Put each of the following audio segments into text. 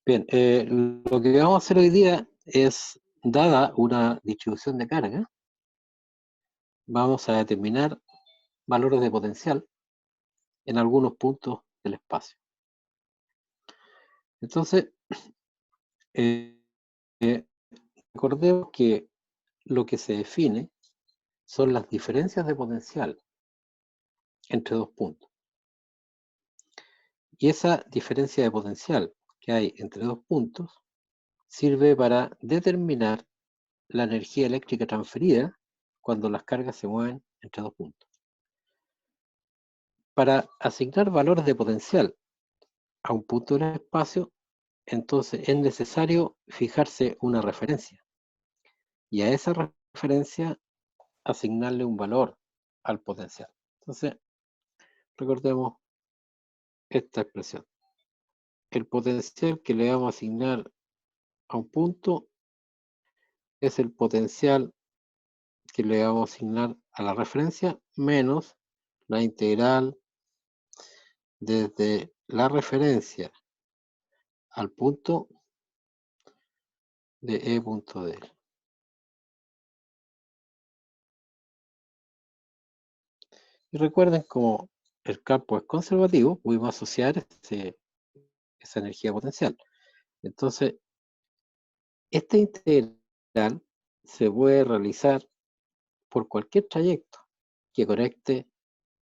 Bien, lo que vamos a hacer hoy día es, dada una distribución de carga, vamos a determinar valores de potencial en algunos puntos del espacio. Entonces, eh, eh, recordemos que lo que se define son las diferencias de potencial entre dos puntos. Y esa diferencia de potencial que hay entre dos puntos sirve para determinar la energía eléctrica transferida cuando las cargas se mueven entre dos puntos. Para asignar valores de potencial a un punto del espacio, entonces es necesario fijarse una referencia y a esa referencia asignarle un valor al potencial. Entonces, recordemos esta expresión. El potencial que le vamos a asignar a un punto es el potencial que le vamos a asignar a la referencia menos la integral desde la referencia al punto de E punto D. Y recuerden, como el campo es conservativo, pudimos asociar esa energía potencial. Entonces, esta integral se puede realizar por cualquier trayecto que conecte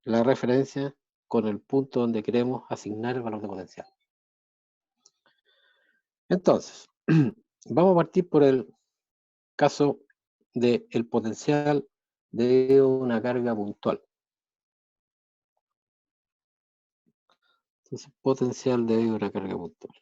la referencia con el punto donde queremos asignar el valor de potencial. Entonces, vamos a partir por el caso del potencial de una carga puntual. Entonces, potencial de una carga puntual.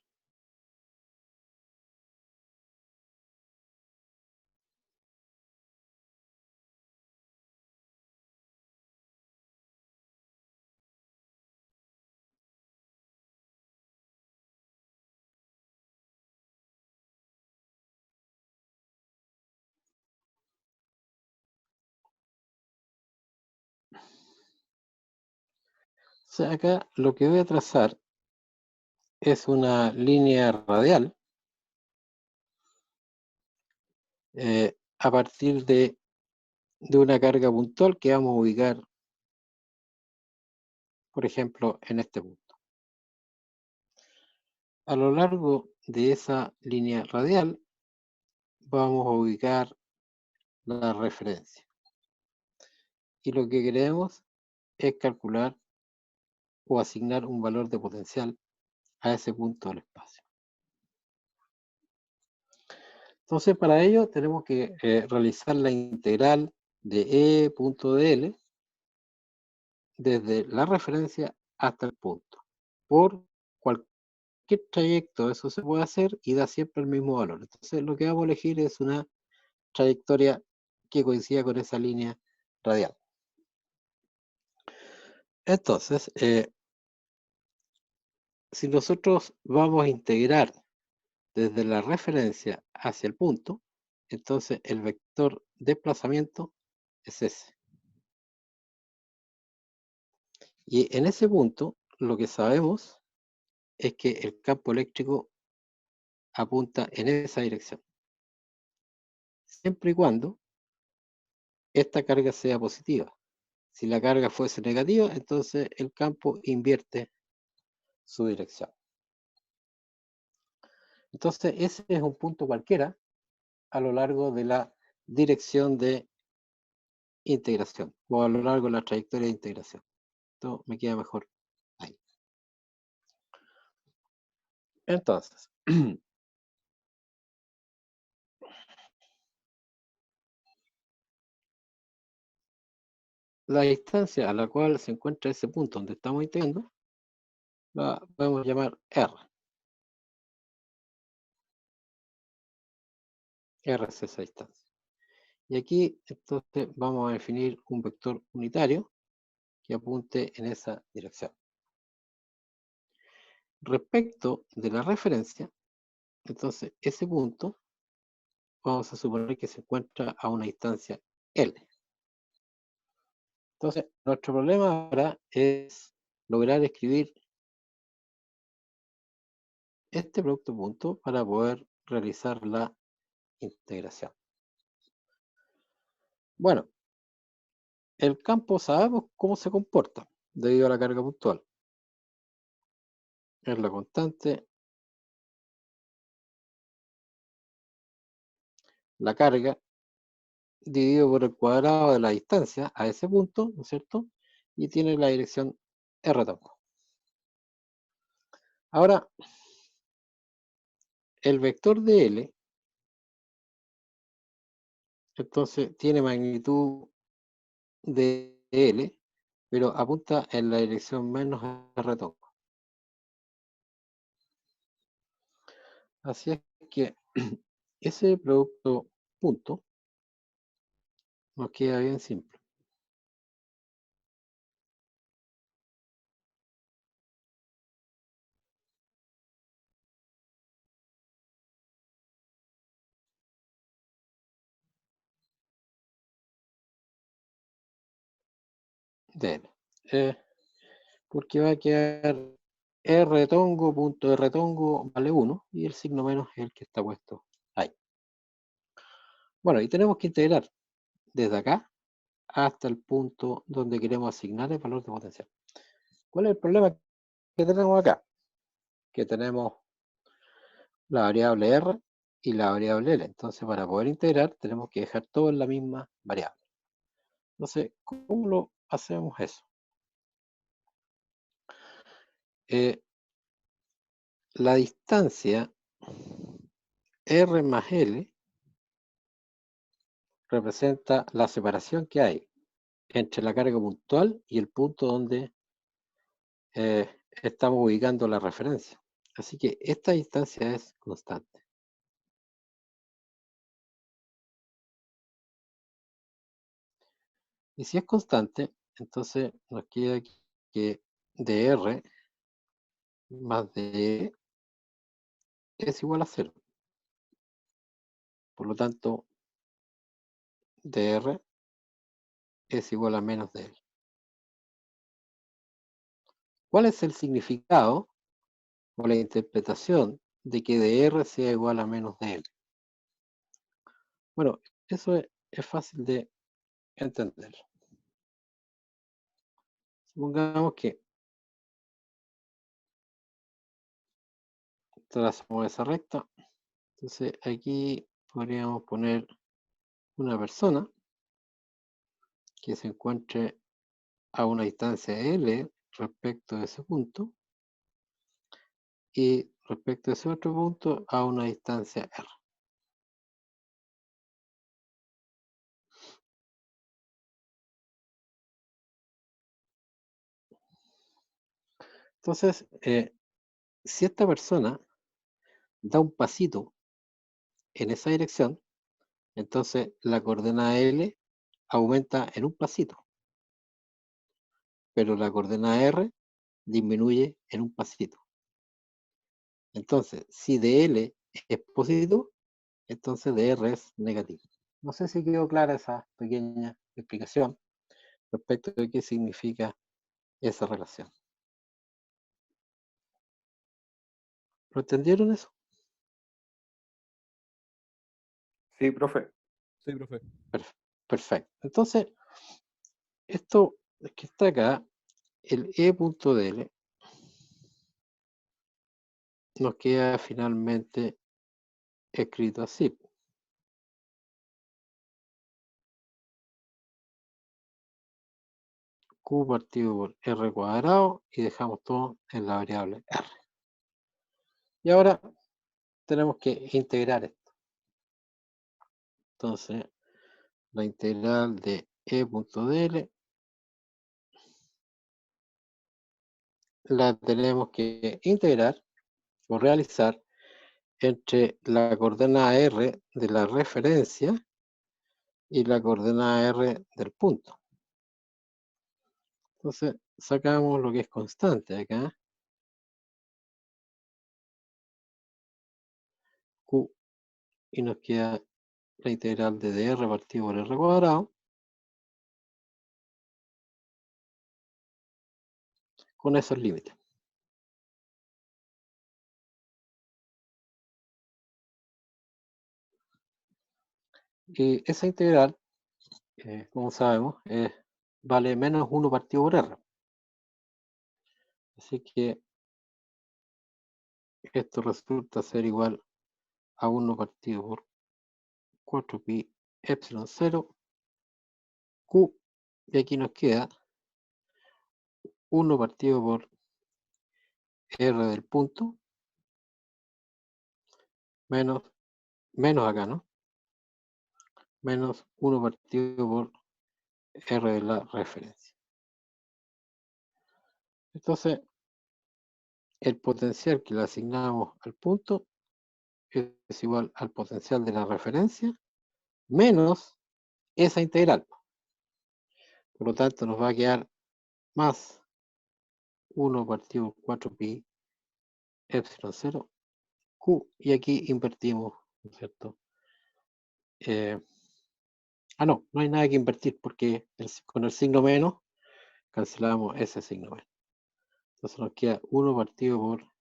O sea, acá lo que voy a trazar es una línea radial a partir de una carga puntual que vamos a ubicar, por ejemplo, en este punto. A lo largo de esa línea radial vamos a ubicar la referencia. Y lo que queremos es calcular o asignar un valor de potencial a ese punto del espacio. Entonces, para ello tenemos que realizar la integral de E punto de L desde la referencia hasta el punto. Por cualquier trayecto eso se puede hacer y da siempre el mismo valor. Entonces, lo que vamos a elegir es una trayectoria que coincida con esa línea radial. Entonces, si nosotros vamos a integrar desde la referencia hacia el punto, entonces el vector desplazamiento es ese. Y en ese punto, lo que sabemos es que el campo eléctrico apunta en esa dirección, siempre y cuando esta carga sea positiva. Si la carga fuese negativa, entonces el campo invierte su dirección. Entonces, ese es un punto cualquiera a lo largo de la dirección de integración o a lo largo de la trayectoria de integración. Esto me queda mejor ahí. Entonces, la distancia a la cual se encuentra ese punto donde estamos integrando, la podemos llamar R. R es esa distancia. Y aquí, entonces, vamos a definir un vector unitario que apunte en esa dirección. Respecto de la referencia, entonces, ese punto vamos a suponer que se encuentra a una distancia L. Entonces, nuestro problema ahora es lograr escribir este producto punto para poder realizar la integración. Bueno, el campo sabemos cómo se comporta debido a la carga puntual. Es la constante, la carga, dividido por el cuadrado de la distancia a ese punto, ¿no es cierto? Y tiene la dirección R tampoco. Ahora, el vector de L, entonces, tiene magnitud de L, pero apunta en la dirección menos R tongo. Así es que ese producto punto nos queda bien simple. De L. Porque va a quedar R tongo, punto R tongo vale 1 y el signo menos es el que está puesto ahí. Bueno, y tenemos que integrar desde acá hasta el punto donde queremos asignar el valor de potencial. ¿Cuál es el problema que tenemos acá? Que tenemos la variable R y la variable L. Entonces, para poder integrar, tenemos que dejar todo en la misma variable. Entonces, ¿cómo lo hacemos eso? La distancia R más L representa la separación que hay entre la carga puntual y el punto donde estamos ubicando la referencia. Así que esta distancia es constante. Y si es constante, entonces nos queda que dr más de es igual a 0. Por lo tanto, dr es igual a menos de L. ¿Cuál es el significado o la interpretación de que dr sea igual a menos de L? Bueno, eso es fácil de entender. Supongamos que trazamos esa recta. Entonces aquí podríamos poner una persona que se encuentre a una distancia L respecto de ese punto y respecto a ese otro punto a una distancia R. Entonces, si esta persona da un pasito en esa dirección, entonces la coordenada L aumenta en un pasito, pero la coordenada R disminuye en un pasito. Entonces, si dl es positivo, entonces dr es negativo. No sé si quedó clara esa pequeña explicación respecto de qué significa esa relación. ¿Lo entendieron eso? Sí, profe. Sí, profe. Perfecto. Entonces, esto que está acá, el E.dl, nos queda finalmente escrito así. Q partido por R cuadrado y dejamos todo en la variable R. Y ahora tenemos que integrar esto. Entonces, la integral de E.dl la tenemos que integrar o realizar entre la coordenada R de la referencia y la coordenada R del punto. Entonces, sacamos lo que es constante acá. Q, y nos queda la integral de dr partido por r cuadrado con esos límites. Y esa integral, como sabemos, vale menos 1 partido por R. Así que esto resulta ser igual a 1 partido por 4pi epsilon 0 Q. Y aquí nos queda 1 partido por R del punto menos acá, ¿no? Menos 1 partido por R de la referencia. Entonces, el potencial que le asignamos al punto es igual al potencial de la referencia menos esa integral. Por lo tanto, nos va a quedar más 1 partido por 4pi epsilon 0 Q. Y aquí invertimos, ¿no es cierto? No hay nada que invertir porque con el signo menos cancelamos ese signo menos. Entonces nos queda 1 partido por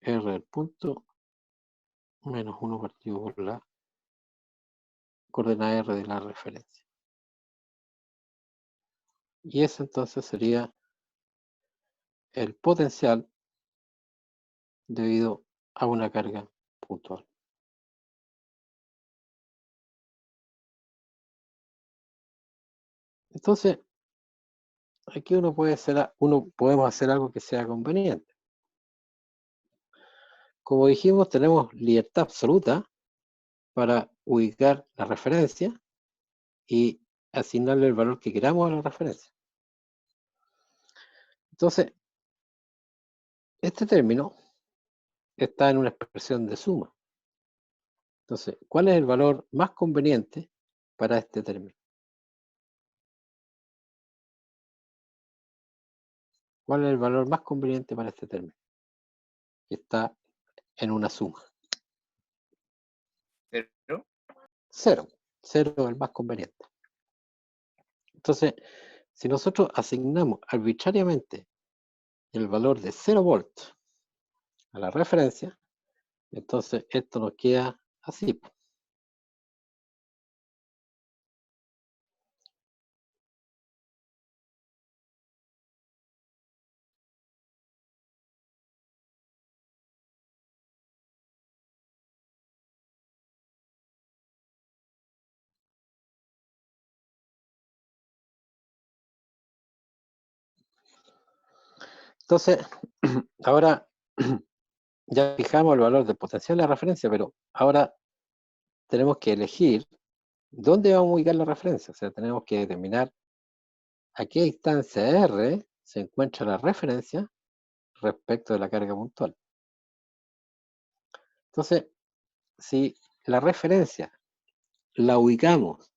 R del punto menos 1 partido por la coordenada R de la referencia. Y eso entonces sería el potencial debido a una carga puntual. Entonces, aquí podemos hacer algo que sea conveniente. Como dijimos, tenemos libertad absoluta para ubicar la referencia y asignarle el valor que queramos a la referencia. Entonces, este término está en una expresión de suma. Entonces, ¿cuál es el valor más conveniente para este término? ¿Cuál es el valor más conveniente para este término? Que está en una suma. ¿Cero? Cero. Cero es el más conveniente. Entonces, si nosotros asignamos arbitrariamente el valor de 0 volts a la referencia, entonces esto nos queda así. Entonces, ahora ya fijamos el valor del potencial de la referencia, pero ahora tenemos que elegir dónde vamos a ubicar la referencia. O sea, tenemos que determinar a qué distancia R se encuentra la referencia respecto de la carga puntual. Entonces, si la referencia la ubicamos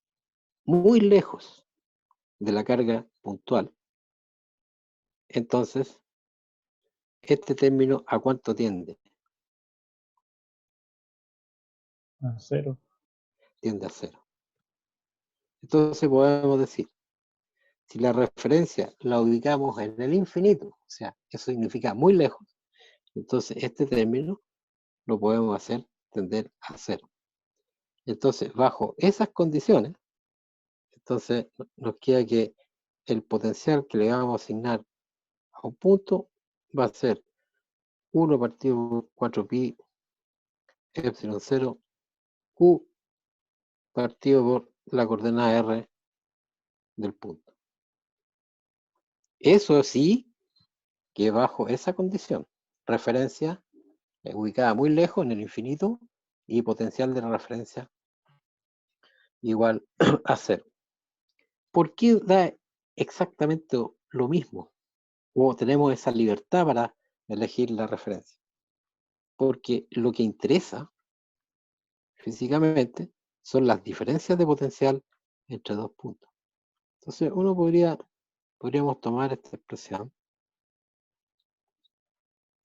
muy lejos de la carga puntual, entonces, este término ¿a cuánto tiende? A 0. Tiende a 0. Entonces podemos decir, si la referencia la ubicamos en el infinito, o sea, eso significa muy lejos, entonces este término lo podemos hacer tender a 0. Entonces, bajo esas condiciones, entonces nos queda que el potencial que le vamos a asignar a un punto va a ser 1 partido por 4pi epsilon 0 Q partido por la coordenada R del punto. Eso sí, que bajo esa condición, referencia ubicada muy lejos en el infinito y potencial de la referencia igual a 0. ¿Por qué da exactamente lo mismo? O tenemos esa libertad para elegir la referencia. Porque lo que interesa físicamente son las diferencias de potencial entre dos puntos. Entonces podríamos tomar esta expresión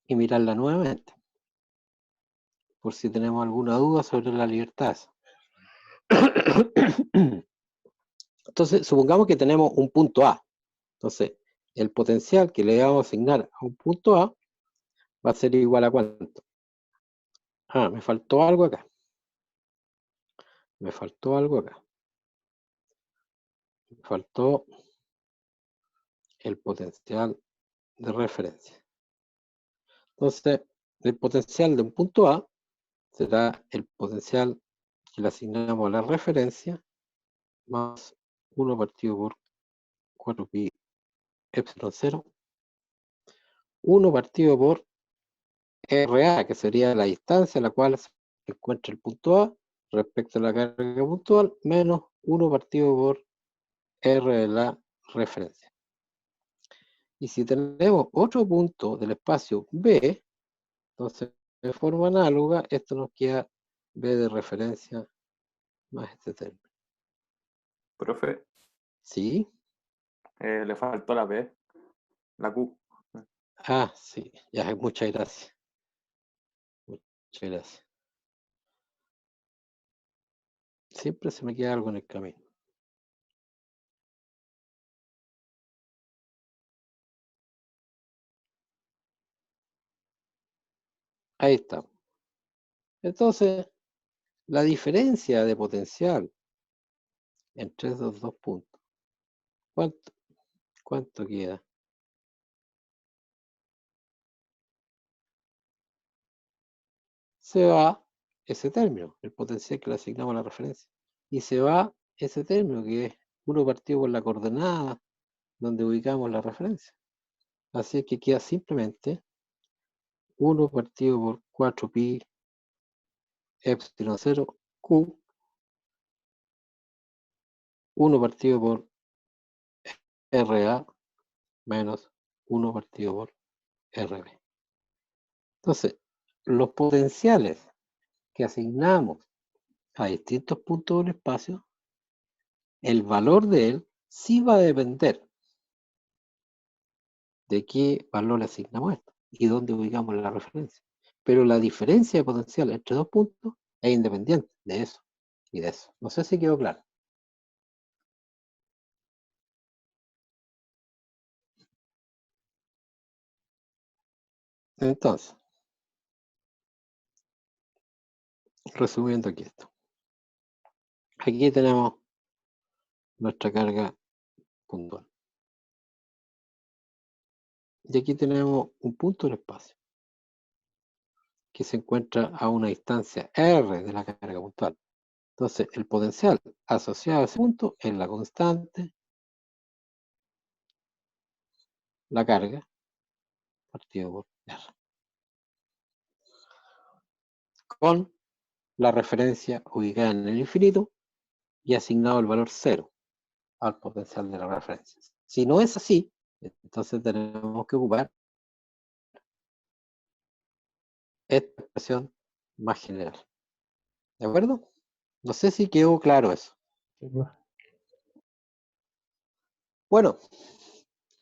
y mirarla nuevamente, por si tenemos alguna duda sobre la libertad. Entonces, supongamos que tenemos un punto A. Entonces, el potencial que le vamos a asignar a un punto A va a ser igual a ¿cuánto? Me faltó algo acá. Me faltó algo acá. Me faltó el potencial de referencia. Entonces, el potencial de un punto A será el potencial que le asignamos a la referencia más 1 partido por 4pi epsilon 0, 1 partido por RA, que sería la distancia a la cual se encuentra el punto A respecto a la carga puntual, menos 1 partido por R de la referencia. Y si tenemos otro punto del espacio B, entonces de forma análoga, esto nos queda B de referencia más este término. Profe, ¿Sí? le faltó la P, la Q. Ah, sí, ya, muchas gracias. Muchas gracias. Siempre se me queda algo en el camino. Ahí está. Entonces, la diferencia de potencial entre esos dos puntos, ¿cuánto, cuánto queda? Se va ese término, el potencial que le asignamos a la referencia. Y se va ese término que es 1 partido por la coordenada donde ubicamos la referencia. Así que queda simplemente 1 partido por 4pi epsilon 0 q, 1 partido por RA menos 1 partido por RB. Entonces, los potenciales que asignamos a distintos puntos del espacio, el valor de él sí va a depender de qué valor le asignamos esto y dónde ubicamos la referencia. Pero la diferencia de potencial entre dos puntos es independiente de eso y de eso. No sé si quedó claro. Entonces, resumiendo aquí esto. Aquí tenemos nuestra carga puntual. Y aquí tenemos un punto del espacio que se encuentra a una distancia R de la carga puntual. Entonces, el potencial asociado a ese punto es la constante, la carga, partido por R, con la referencia ubicada en el infinito y asignado el valor 0 al potencial de la referencia. Si no es así, entonces tenemos que ocupar esta expresión más general. ¿De acuerdo? No sé si quedó claro eso. Sí, profe. Bueno,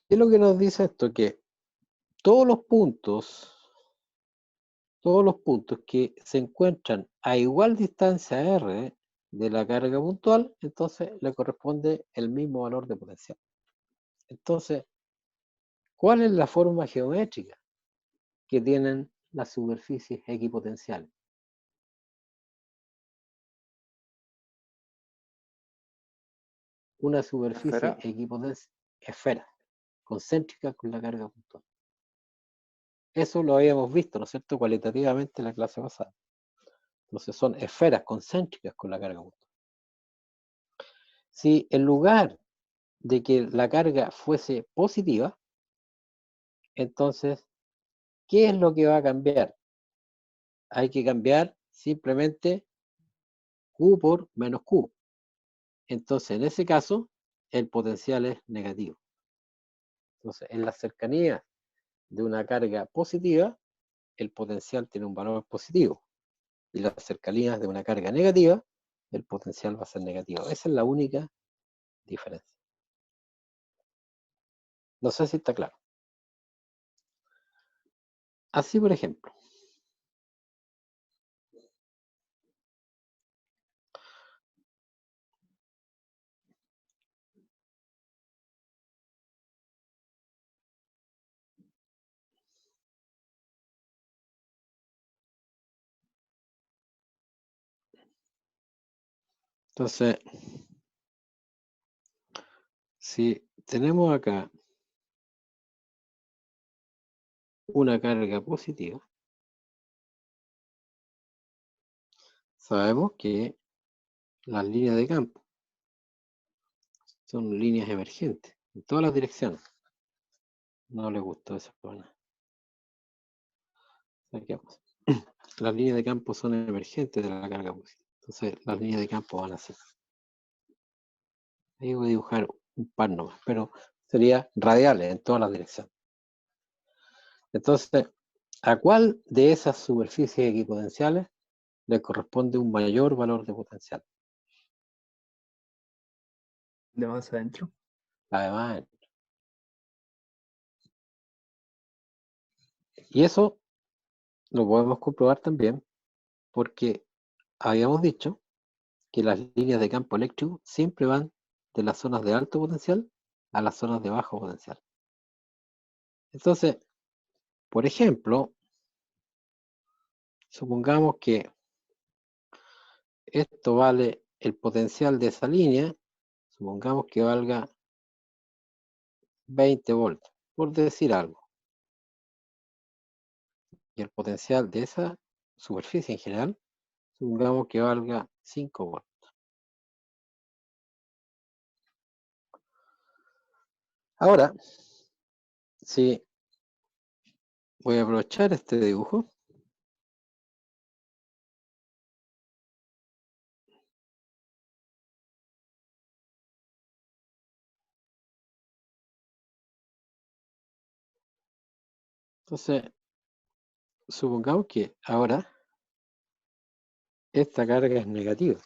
¿qué es lo que nos dice esto? Que todos los puntos que se encuentran a igual distancia R de la carga puntual, entonces le corresponde el mismo valor de potencial. Entonces, ¿cuál es la forma geométrica que tienen las superficies equipotenciales? Una superficie Esfera. equipotencial, esfera, concéntrica con la carga puntual. Eso lo habíamos visto, ¿no es cierto?, cualitativamente en la clase pasada. Entonces son esferas concéntricas con la carga puntual. Si en lugar de que la carga fuese positiva, entonces, ¿qué es lo que va a cambiar? Hay que cambiar simplemente Q por menos Q. Entonces, en ese caso, el potencial es negativo. Entonces, en la cercanía de una carga positiva, el potencial tiene un valor positivo. Y las cercanías de una carga negativa, el potencial va a ser negativo. Esa es la única diferencia. No sé si está claro. Así, por ejemplo, Entonces, si tenemos acá una carga positiva, sabemos que las líneas de campo son líneas emergentes en todas las direcciones. No le gustó esa zona. Saquemos. Las líneas de campo son emergentes de la carga positiva. Entonces, las líneas de campo van así. Ahí voy a dibujar un par nomás, pero sería radiales en todas las direcciones. Entonces, ¿a cuál de esas superficies equipotenciales le corresponde un mayor valor de potencial? De más adentro. Además, y eso lo podemos comprobar también porque habíamos dicho que las líneas de campo eléctrico siempre van de las zonas de alto potencial a las zonas de bajo potencial. Entonces, por ejemplo, supongamos que esto vale el potencial de esa línea, supongamos que valga 20 voltios, por decir algo. Y el potencial de esa superficie en general, supongamos que valga 5 voltios. Ahora, si voy a aprovechar este dibujo, entonces, supongamos que ahora esta carga es negativa.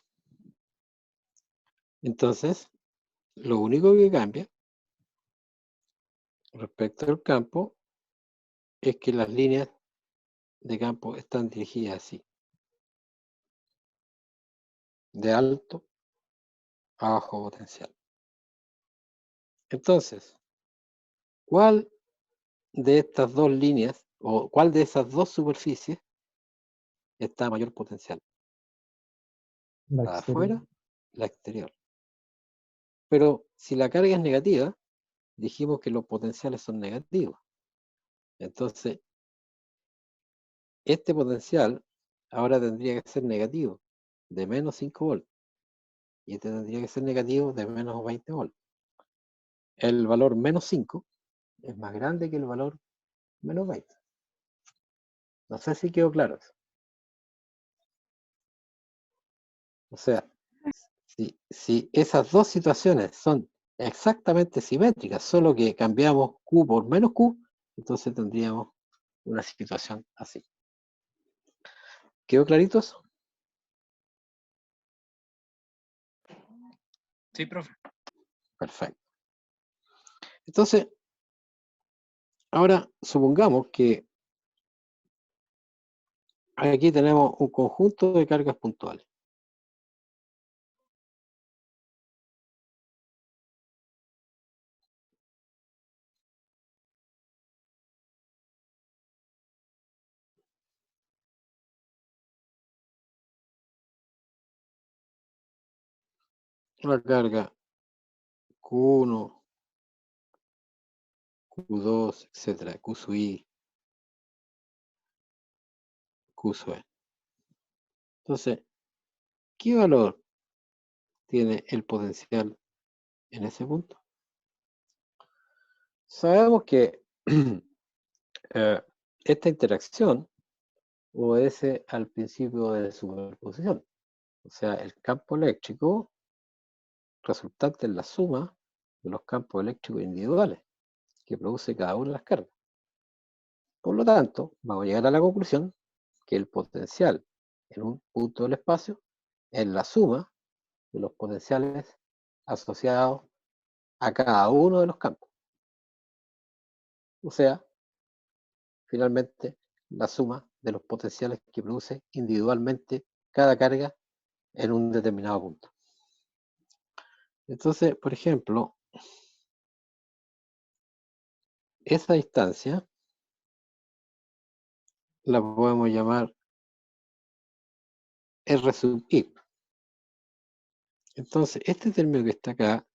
Entonces, lo único que cambia respecto al campo es que las líneas de campo están dirigidas así, de alto a bajo potencial. Entonces, ¿cuál de estas dos líneas o cuál de esas dos superficies está a mayor potencial? La La de exterior. afuera, la exterior. Pero si la carga es negativa, dijimos que los potenciales son negativos. Entonces, este potencial ahora tendría que ser negativo, de menos 5 volts. Y este tendría que ser negativo de menos 20 volts. El valor menos 5 es más grande que el valor menos 20. No sé si quedó claro eso. O sea, si esas dos situaciones son exactamente simétricas, solo que cambiamos Q por menos Q, entonces tendríamos una situación así. ¿Quedó clarito eso? Sí, profe. Perfecto. Entonces, ahora supongamos que aquí tenemos un conjunto de cargas puntuales. La carga Q1, Q2, etcétera, Q sub I, Q sub E. Entonces, ¿qué valor tiene el potencial en ese punto? Sabemos que esta interacción obedece al principio de superposición. O sea, el campo eléctrico resultante es la suma de los campos eléctricos individuales que produce cada una de las cargas. Por lo tanto, vamos a llegar a la conclusión que el potencial en un punto del espacio es la suma de los potenciales asociados a cada uno de los campos. O sea, finalmente, la suma de los potenciales que produce individualmente cada carga en un determinado punto. Entonces, por ejemplo, esa distancia la podemos llamar R sub I. Entonces, este término que está acá,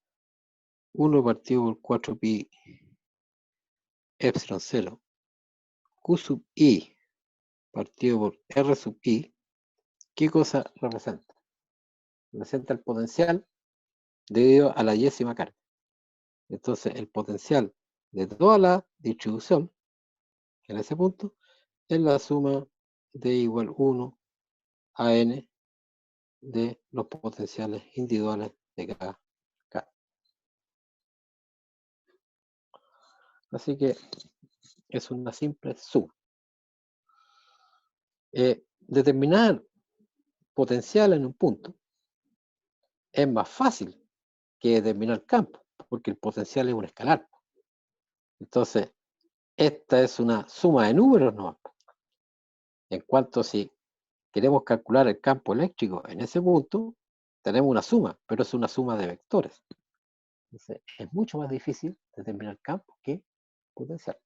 1 partido por 4 pi epsilon 0, Q sub i partido por R sub i, ¿qué cosa representa? Representa el potencial debido a la yésima carga. Entonces, el potencial de toda la distribución en ese punto es la suma de igual 1 a n de los potenciales individuales de cada carga. Así que es una simple suma. Determinar potencial en un punto es más fácil que determinar campo, porque el potencial es un escalar. Entonces, esta es una suma de números, ¿no? En cuanto si queremos calcular el campo eléctrico en ese punto, tenemos una suma, pero es una suma de vectores. Entonces, es mucho más difícil determinar campo que potencial.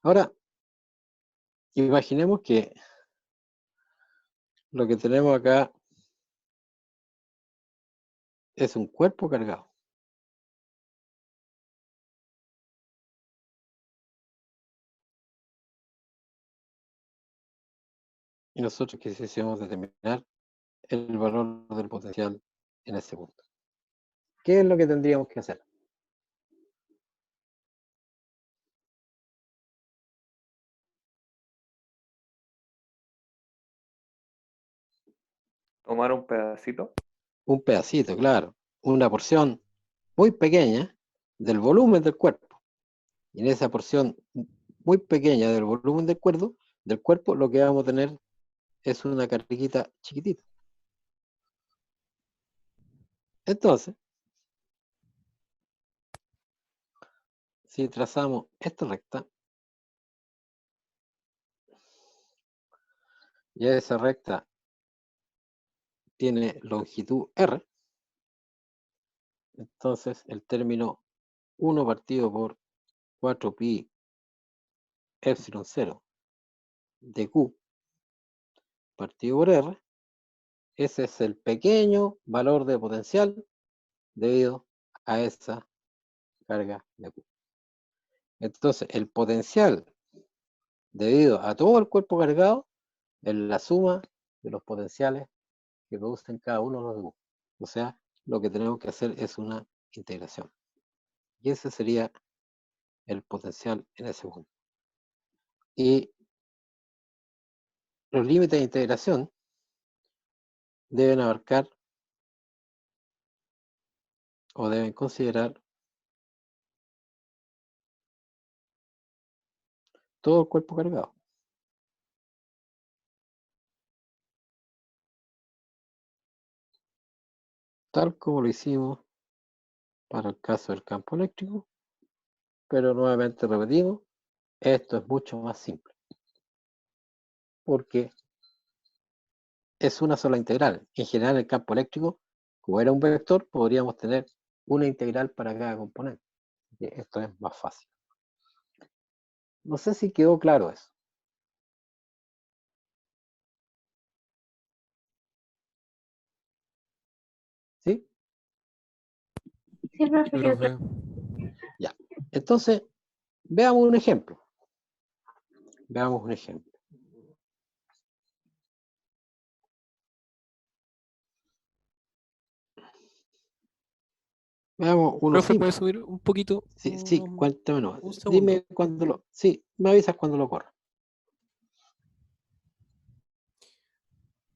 Ahora, imaginemos que lo que tenemos acá es un cuerpo cargado. Y nosotros quisiéramos determinar el valor del potencial en ese punto. ¿Qué es lo que tendríamos que hacer? Tomar un pedacito. Un pedacito, claro, una porción muy pequeña del volumen del cuerpo. Y en esa porción muy pequeña del volumen del cuerpo, lo que vamos a tener es una carguita chiquitita. Entonces, si trazamos esta recta, ya esa recta tiene longitud r, entonces el término 1 partido por 4 pi epsilon 0 de q partido por r, ese es el pequeño valor de potencial debido a esa carga de q. Entonces, el potencial debido a todo el cuerpo cargado es la suma de los potenciales que producen cada uno de los de q. O sea, lo que tenemos que hacer es una integración. Y ese sería el potencial en ese punto. Y los límites de integración deben abarcar o deben considerar todo el cuerpo cargado. Tal como lo hicimos para el caso del campo eléctrico, pero nuevamente repetimos, esto es mucho más simple, porque es una sola integral. En general, el campo eléctrico, como era un vector, podríamos tener una integral para cada componente. Esto es más fácil. No sé si quedó claro eso. ¿Sí? Sí, profe, Sí, quedó profe. Ya. Entonces, veamos un ejemplo. Veamos un ejemplo. Veamos uno Profe, simple. ¿puede subir un poquito? Sí, cuéntame nomás. un segundo. Dime cuando lo... Sí, me avisas cuando lo corra.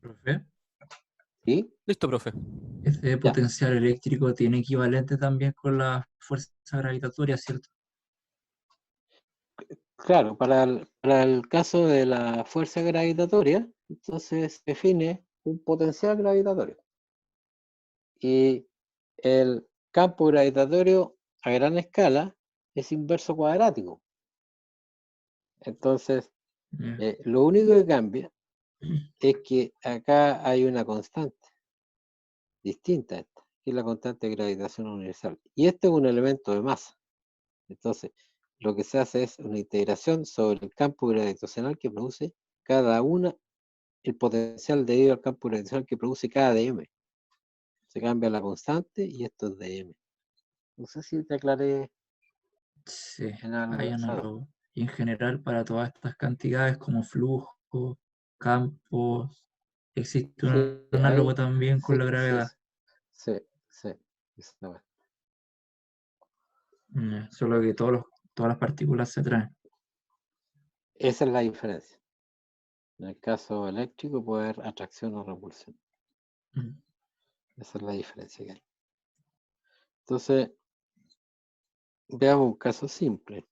Profe, ¿Sí? Listo, profe. ese potencial eléctrico tiene equivalente también con la fuerza gravitatoria, ¿cierto? Claro, para el caso de la fuerza gravitatoria, entonces se define un potencial gravitatorio. Y el campo gravitatorio a gran escala es inverso cuadrático. Entonces, lo único que cambia es que acá hay una constante distinta a esta, que es la constante de gravitación universal. Y este es un elemento de masa. Entonces, lo que se hace es una integración sobre el campo gravitacional que produce cada una el potencial debido al campo gravitacional que produce cada dm. Se cambia la constante y esto es dm. No sé si te aclaré Sí, en algo. hay o sea, análogo. Y en general, para todas estas cantidades como flujo, campos, existe un sí, análogo ahí, también con sí, la gravedad. sí, exactamente. Solo que todas las partículas se traen. Esa es la diferencia. En el caso eléctrico puede haber atracción o repulsión. Mm. Esa es la diferencia que hay. Entonces, veamos un caso simple.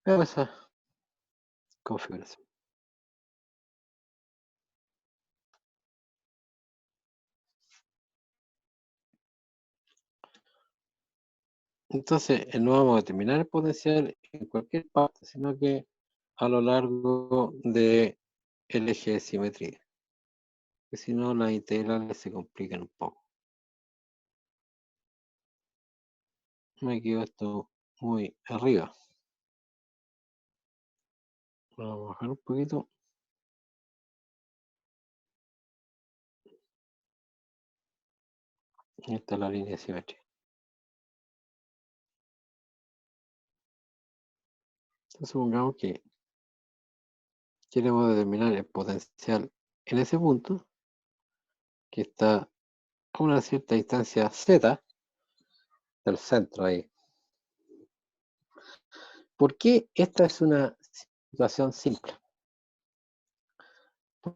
Veamos esa configuración. Entonces, no vamos a determinar el potencial en cualquier parte, sino que a lo largo del eje de simetría. Que si no, las integrales se complican un poco. Me quedo esto muy arriba. Vamos a bajar un poquito. Esta es la línea de simetría. Entonces, supongamos que queremos determinar el potencial en ese punto, que está a una cierta distancia z del centro ahí. ¿Por qué esta es una situación simple?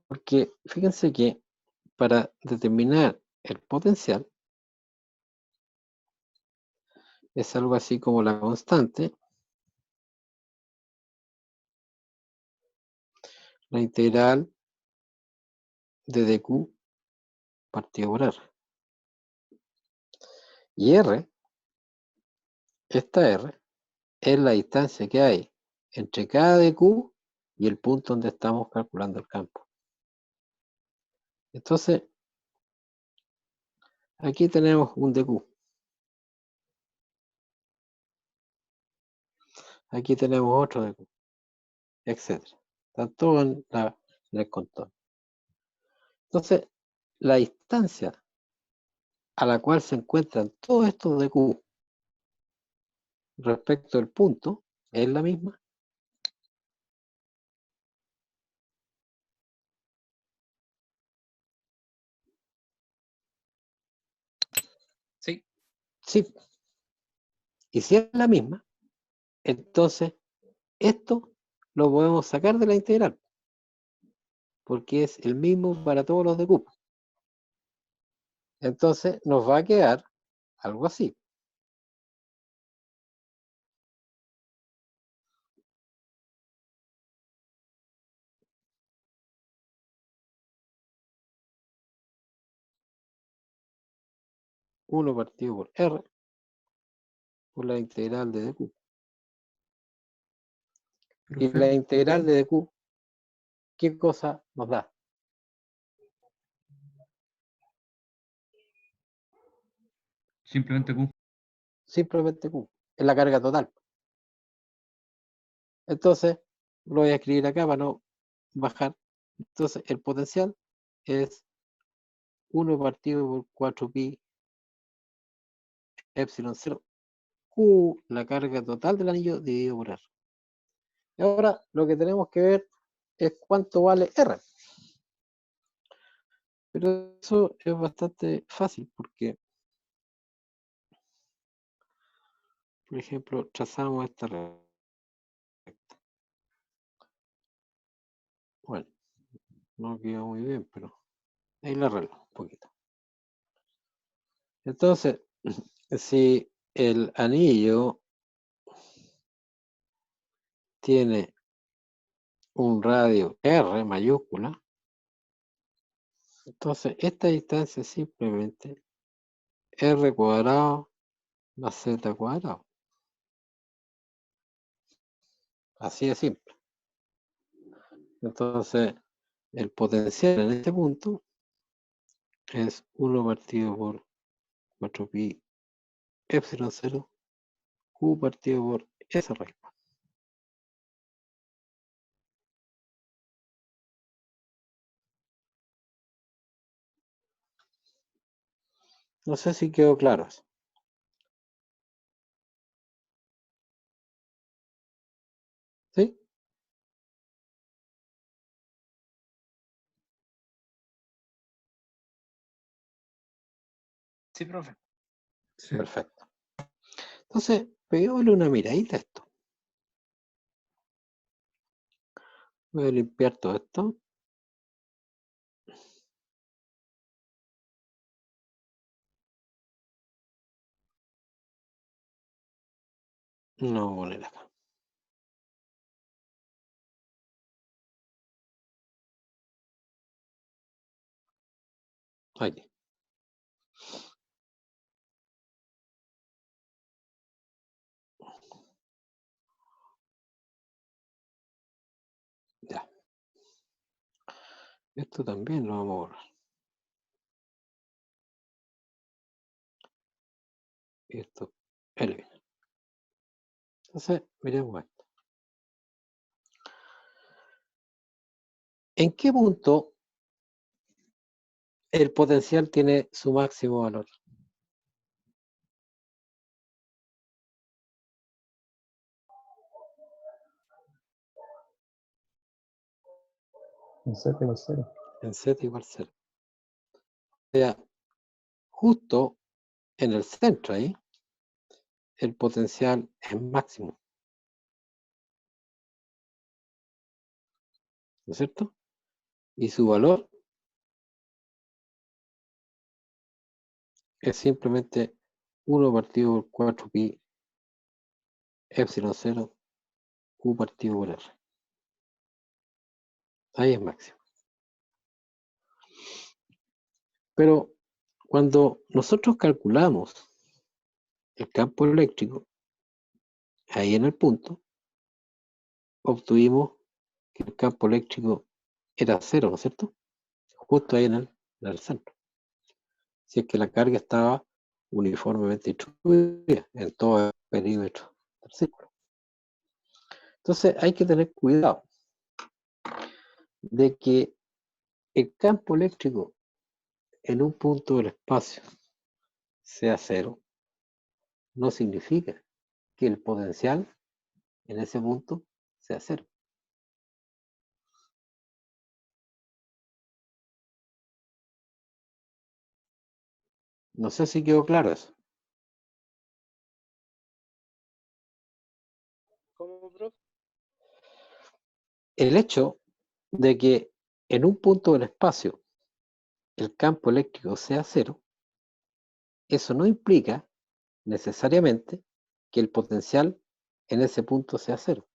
Porque fíjense que para determinar el potencial es algo así como la constante, la integral de dq partido por r. Y r, esta r, es la distancia que hay entre cada dq y el punto donde estamos calculando el campo. Entonces, aquí tenemos un dq. Aquí tenemos otro dq, etc. Están todos en el contorno. Entonces, la distancia a la cual se encuentran todos estos dq respecto del punto es la misma. Sí. Sí. Y si es la misma, entonces esto lo podemos sacar de la integral, porque es el mismo para todos los dq. Entonces nos va a quedar algo así. Uno partido por r por la integral de dq. Y la Perfecto. integral de dq, ¿qué cosa nos da? Simplemente Q. Simplemente q, es la carga total. Entonces, lo voy a escribir acá para no bajar. Entonces, el potencial es 1 partido por 4pi epsilon 0 Q, la carga total del anillo dividido por R. Y ahora lo que tenemos que ver es cuánto vale R. Pero eso es bastante fácil porque, por ejemplo, trazamos esta recta. Bueno, no quedó muy bien, pero ahí la arreglo un poquito. Entonces, si el anillo tiene un radio R mayúscula, entonces esta distancia es simplemente R cuadrado más z cuadrado. Así de simple. Entonces, el potencial en este punto es 1 partido por 4pi epsilon 0 q partido por s raíz. No sé si quedó claro eso. ¿Sí? Sí, profe. Sí. Perfecto. Entonces, peguémosle una miradita a esto. Voy a limpiar todo esto. No voy a poner acá. Aquí. Ya. Esto también lo vamos a borrar. Esto, eliminar. Entonces, miremos esto. ¿En qué punto el potencial tiene su máximo valor? En Z igual 0. En z igual 0. O sea, justo en el centro ahí, el potencial es máximo. ¿No es cierto? Y su valor es simplemente 1 partido por 4pi epsilon 0 q partido por r. Ahí es máximo. Pero cuando nosotros calculamos el campo eléctrico, ahí en el punto, obtuvimos que el campo eléctrico era 0, ¿no es cierto? Justo ahí en el centro. Si es que la carga estaba uniformemente distribuida en todo el perímetro del círculo. Entonces hay que tener cuidado de que el campo eléctrico en un punto del espacio sea 0, no significa que el potencial en ese punto sea 0. No sé si quedó claro eso. ¿Cómo, profe? El hecho de que en un punto del espacio el campo eléctrico sea 0, eso no implica necesariamente que el potencial en ese punto sea 0.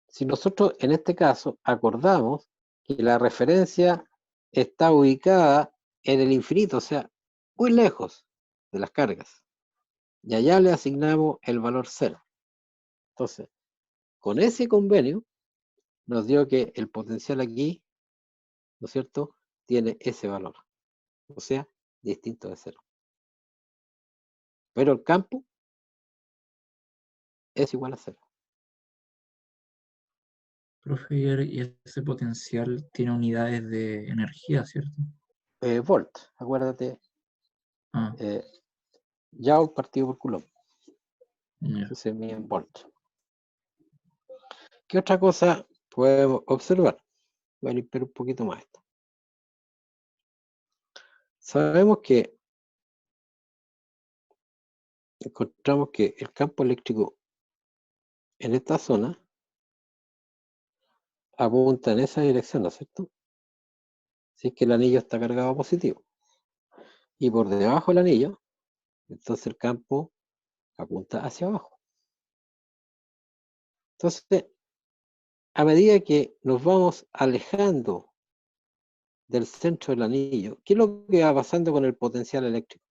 Si nosotros en este caso acordamos que la referencia está ubicada en el infinito, o sea, muy lejos de las cargas, y allá le asignamos el valor 0. Entonces, con ese convenio nos dio que el potencial aquí, ¿no es cierto?, tiene ese valor, o sea, distinto de 0. Pero el campo es igual a 0. Profe, y ese potencial tiene unidades de energía, ¿cierto? Volt, acuérdate, Ah, Joule partido por Coulomb, ya. eso se mide en volt. ¿Qué otra cosa podemos observar? Voy a limpiar un poquito más esto. Sabemos que encontramos que el campo eléctrico en esta zona apunta en esa dirección, ¿no es cierto? Si es que el anillo está cargado positivo. Y por debajo del anillo, entonces el campo apunta hacia abajo. Entonces, a medida que nos vamos alejando del centro del anillo, ¿qué es lo que va pasando con el potencial eléctrico?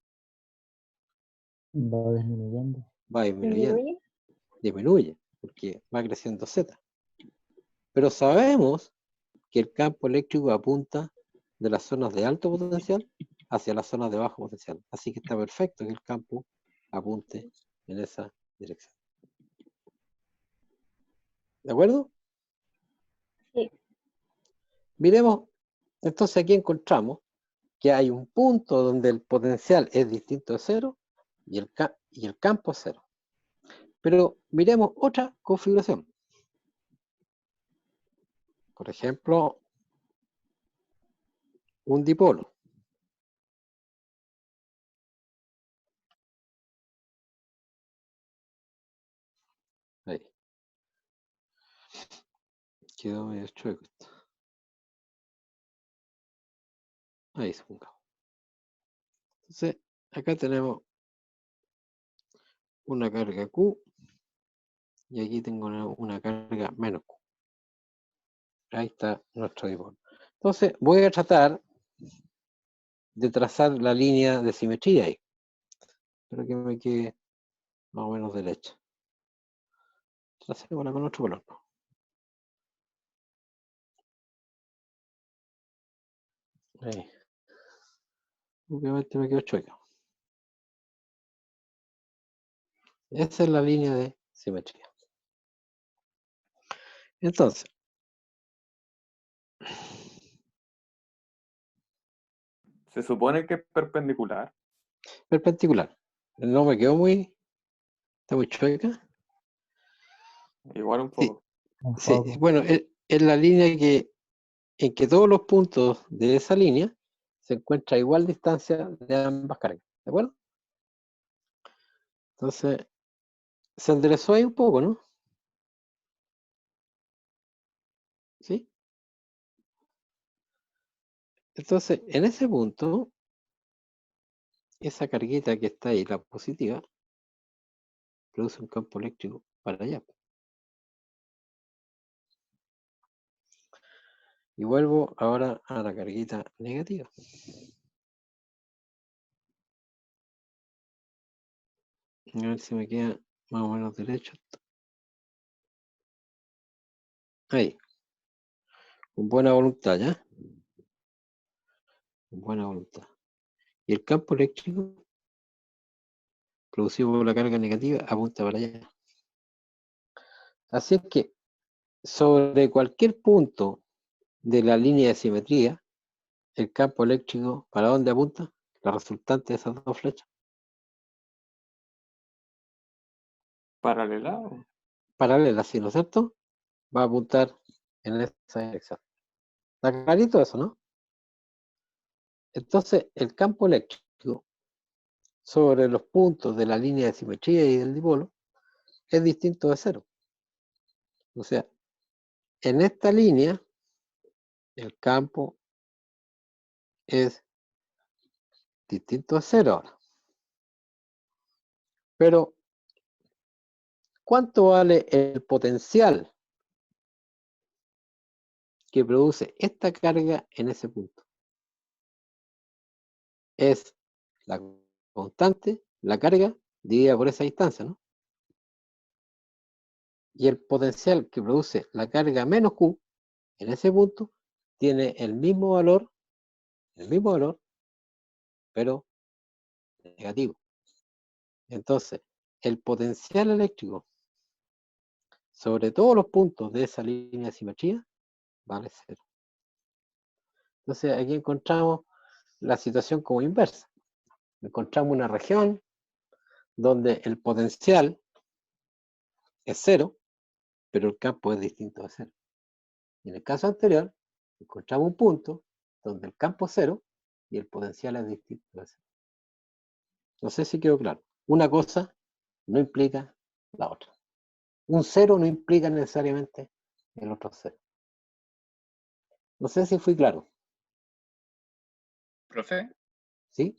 Va disminuyendo. Va disminuyendo, Disminuye. disminuye, porque va creciendo Z. Pero sabemos que el campo eléctrico apunta de las zonas de alto potencial hacia las zonas de bajo potencial. Así que está perfecto que el campo apunte en esa dirección. ¿De acuerdo? Sí. Miremos, entonces aquí encontramos que hay un punto donde el potencial es distinto de cero y el campo es cero. Pero miremos otra configuración. Por ejemplo, un dipolo. Ahí. Quedó medio chueco esto. Ahí supongamos. Entonces, acá tenemos una carga Q y aquí tengo una carga menos Q. Ahí está nuestro dipolo. Entonces, voy a tratar de trazar la línea de simetría ahí. Espero que me quede más o menos derecha. Tracémosla con otro color. Ahí. Obviamente me quedó chueca. Esa es la línea de simetría. Entonces, Se supone que es perpendicular. perpendicular. No me quedó muy... Está muy chueca. Igual un Sí, poco. Un sí. poco. Bueno, es la línea en que todos los puntos de esa línea se encuentran a igual distancia de ambas cargas. ¿De acuerdo? Entonces, se enderezó ahí un poco, ¿no? ¿Sí? Entonces, en ese punto, esa carguita que está ahí, la positiva, produce un campo eléctrico para allá. Y vuelvo ahora a la carguita negativa. A ver si me queda más o menos derecho. Ahí. Con buena voluntad, ¿ya? Con buena voluntad. Y el campo eléctrico producido por la carga negativa apunta para allá. Así es que sobre cualquier punto de la línea de simetría, el campo eléctrico, ¿para dónde apunta? La resultante de esas dos flechas. Paralelado. Paralela, ¿sí, no es cierto? Va a apuntar en esa dirección. ¿Está clarito eso, no? Entonces, el campo eléctrico sobre los puntos de la línea de simetría y del dipolo es distinto de cero. O sea, en esta línea, el campo es distinto de cero ahora. Pero, ¿cuánto vale el potencial que produce esta carga en ese punto? Es la constante, la carga, dividida por esa distancia, ¿no? Y el potencial que produce la carga menos Q en ese punto tiene el mismo valor, pero negativo. Entonces, el potencial eléctrico sobre todos los puntos de esa línea de simetría vale cero. Entonces, aquí encontramos la situación como inversa. Encontramos una región donde el potencial es cero, pero el campo es distinto de cero. Y en el caso anterior, encontramos un punto donde el campo es cero y el potencial es distinto de cero. No sé si quedó claro. Una cosa no implica la otra. Un cero no implica necesariamente el otro cero. No sé si fui claro. Profe, ¿Sí?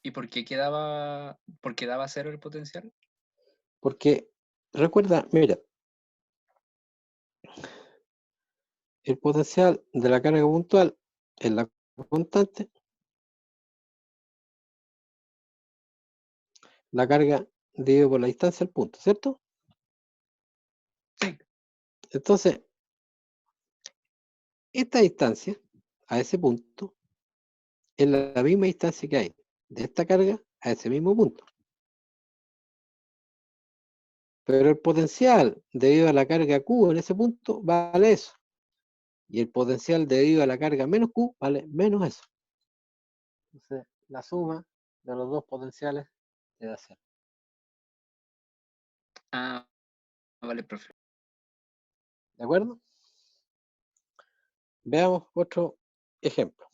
¿y por qué daba cero el potencial? Porque recuerda, mira, el potencial de la carga puntual es la constante, la carga dividido por la distancia al punto, ¿cierto? Sí. Entonces, esta distancia a ese punto es la misma distancia que hay de esta carga a ese mismo punto. Pero el potencial debido a la carga Q en ese punto vale eso. Y el potencial debido a la carga menos Q vale menos eso. Entonces, la suma de los dos potenciales te da 0. Ah, vale, profe. ¿De acuerdo? Veamos otro ejemplo.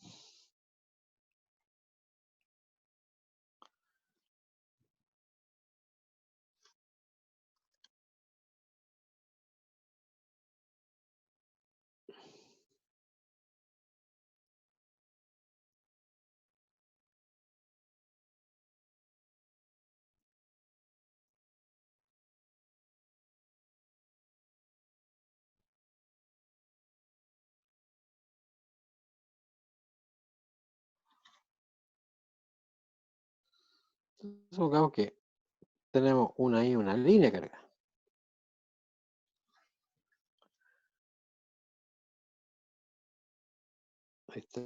Supongamos que tenemos una línea cargada. Ahí está.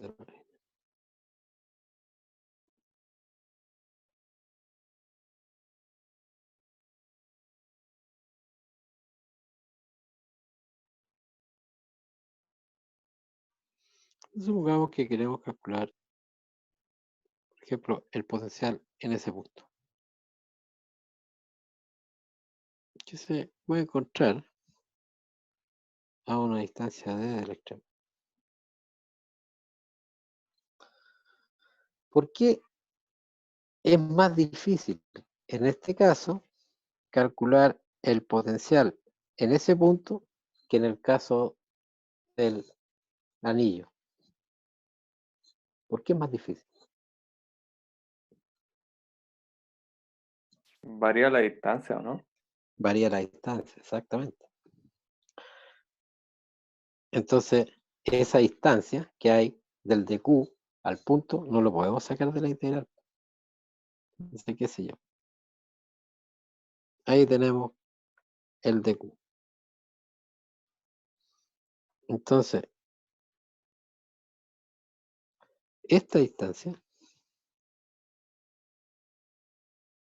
Supongamos que queremos calcular, por ejemplo, el potencial en ese punto. Que se puede encontrar a una distancia d del extremo. ¿Por qué es más difícil en este caso calcular el potencial en ese punto que en el caso del anillo? ¿Por qué es más difícil? Varía la distancia, ¿o no? Varía la distancia, exactamente. Entonces, esa distancia que hay del de Q al punto no lo podemos sacar de la integral. No sé qué sé yo. Ahí tenemos el de Q. Entonces, esta distancia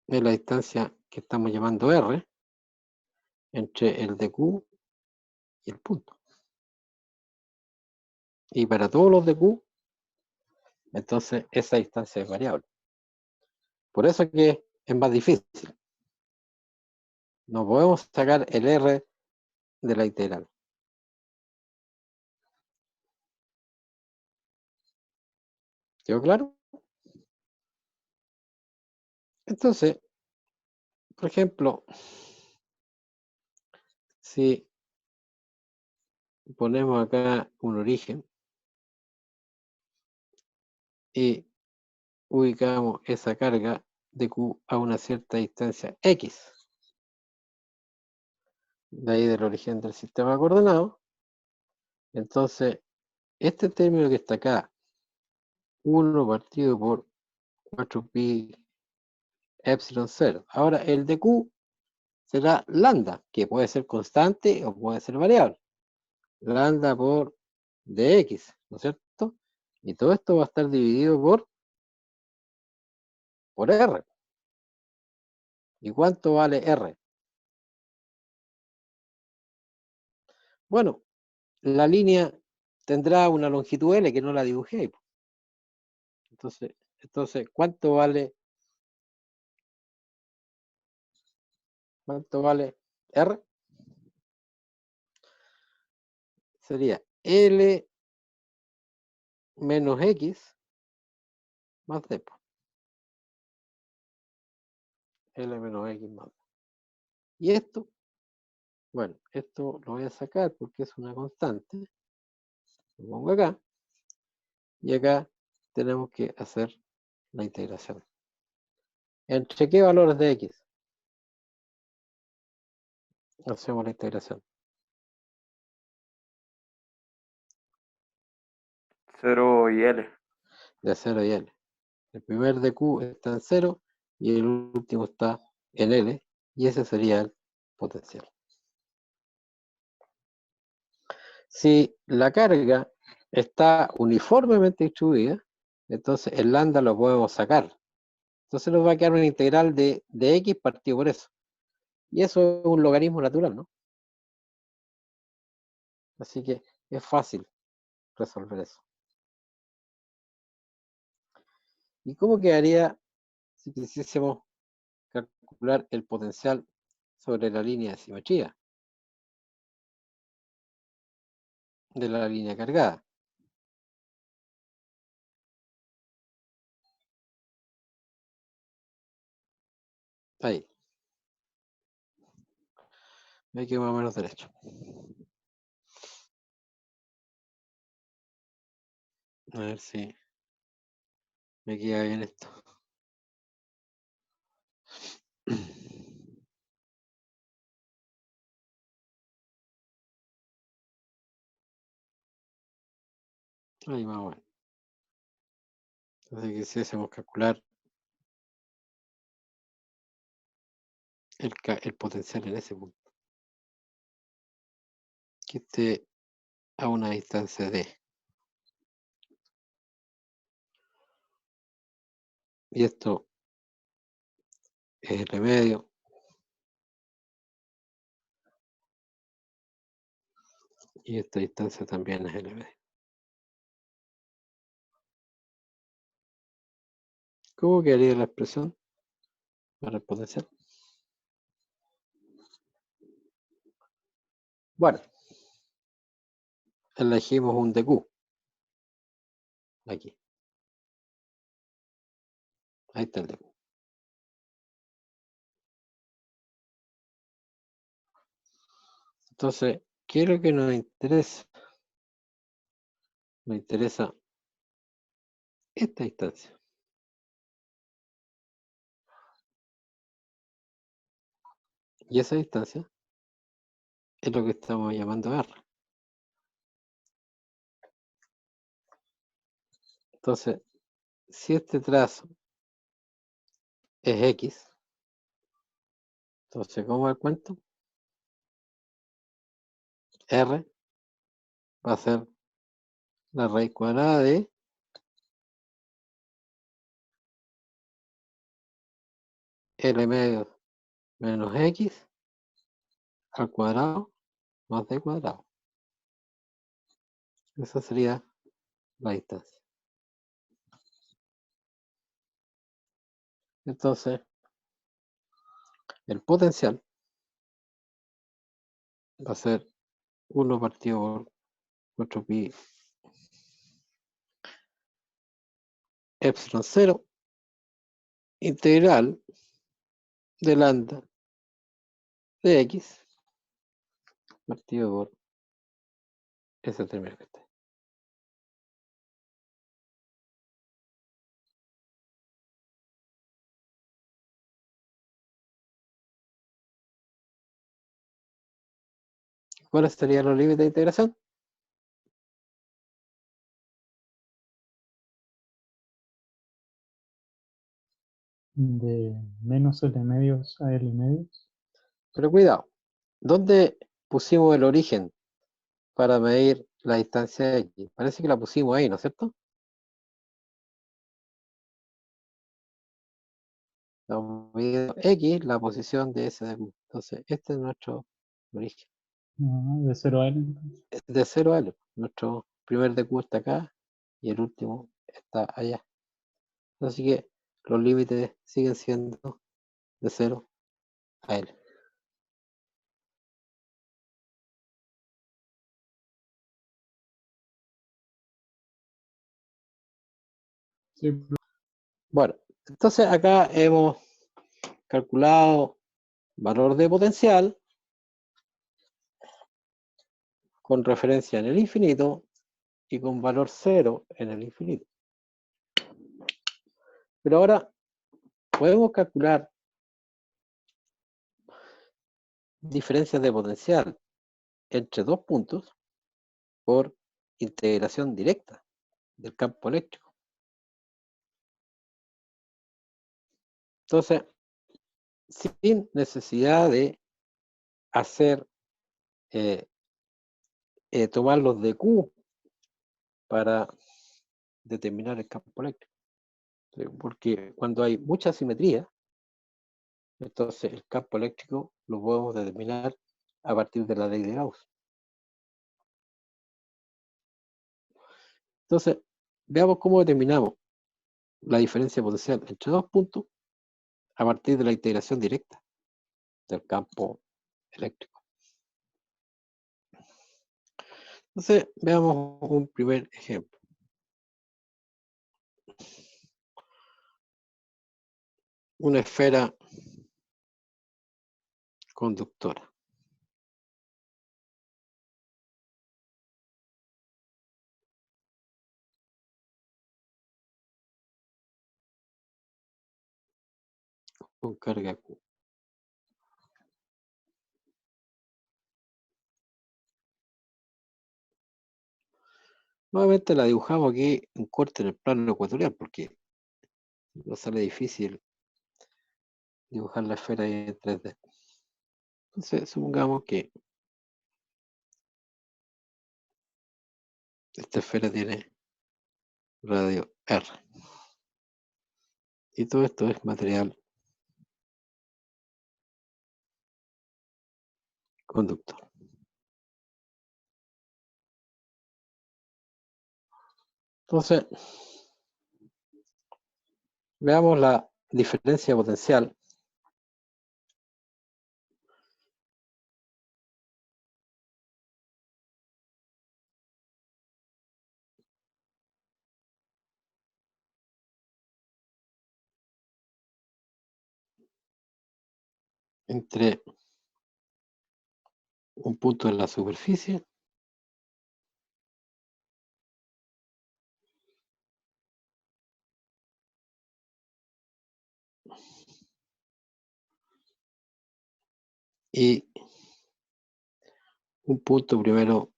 es la distancia que estamos llamando R entre el de Q y el punto. Y para todos los de Q, entonces esa distancia es variable. Por eso es que es más difícil. No podemos sacar el R de la integral. ¿Quedó claro? Entonces, por ejemplo, si ponemos acá un origen y ubicamos esa carga de Q a una cierta distancia X, de ahí del origen del sistema coordenado, entonces este término que está acá, 1 partido por 4pi epsilon 0. Ahora el de Q será lambda, que puede ser constante o puede ser variable. Lambda por dx, ¿no es cierto? Y todo esto va a estar dividido por R. ¿Y cuánto vale R? Bueno, la línea tendrá una longitud L que no la dibujé ahí. Entonces, ¿cuánto vale R? Sería L menos X más D. L menos X más D. Y esto, bueno, esto lo voy a sacar porque es una constante. Lo pongo acá. Y acá tenemos que hacer la integración. ¿Entre qué valores de X hacemos la integración? 0 y L. de 0 y L. El primer de Q está en 0 y el último está en L, y ese sería el potencial. Si la carga está uniformemente distribuida, entonces el lambda lo podemos sacar. Entonces nos va a quedar una integral de X partido por eso. Y eso es un logaritmo natural, ¿no? Así que es fácil resolver eso. ¿Y cómo quedaría si quisiésemos calcular el potencial sobre la línea de simetría de la línea cargada? Ahí. Me quedo más o menos derecho. A ver si me queda bien esto. Ahí más o menos. Entonces quisiésemos calcular el potencial en ese punto, que esté a una distancia de. Y esto es el medio. Y esta distancia también es el medio. ¿Cómo quedaría la expresión para el potencial? Bueno, elegimos un dq. Aquí. Ahí está el dq. Entonces, ¿qué es lo que nos interesa? Nos interesa esta distancia. Y esa distancia es lo que estamos llamando R. Entonces, si este trazo es X, entonces, ¿cómo va el cuento? R va a ser la raíz cuadrada de L medio menos X al cuadrado más D cuadrado. Esa sería la distancia. Entonces, el potencial va a ser 1 partido por 4 pi epsilon 0 integral de lambda de X partido por ese término que está. ¿Cuáles serían los límites de integración? De menos L medios a L medios. Pero cuidado, ¿dónde pusimos el origen para medir la distancia X? Parece que la pusimos ahí, ¿no es cierto? Estamos midiendo X, la posición de S de Q. Entonces, este es nuestro origen. De 0 a L. Entonces. Es de 0 a L. Nuestro primer de Q está acá y el último está allá. Así que los límites siguen siendo de 0 a L. Sí, Bueno, entonces acá hemos calculado valor de potencial con referencia en el infinito y con valor 0 en el infinito. Pero ahora podemos calcular diferencias de potencial entre dos puntos por integración directa del campo eléctrico. Entonces, sin necesidad de hacer, tomarlos de Q para determinar el campo eléctrico. Porque cuando hay mucha simetría, entonces el campo eléctrico lo podemos determinar a partir de la ley de Gauss. Entonces, veamos cómo determinamos la diferencia potencial entre dos puntos a partir de la integración directa del campo eléctrico. Entonces, veamos un primer ejemplo. Una esfera conductora. Con carga Q. Nuevamente la dibujamos aquí en corte en el plano ecuatorial porque nos sale difícil dibujar la esfera en 3D. Entonces, supongamos que esta esfera tiene radio R. Y todo esto es material conductor. Entonces, veamos la diferencia potencial entre un punto en la superficie y un punto primero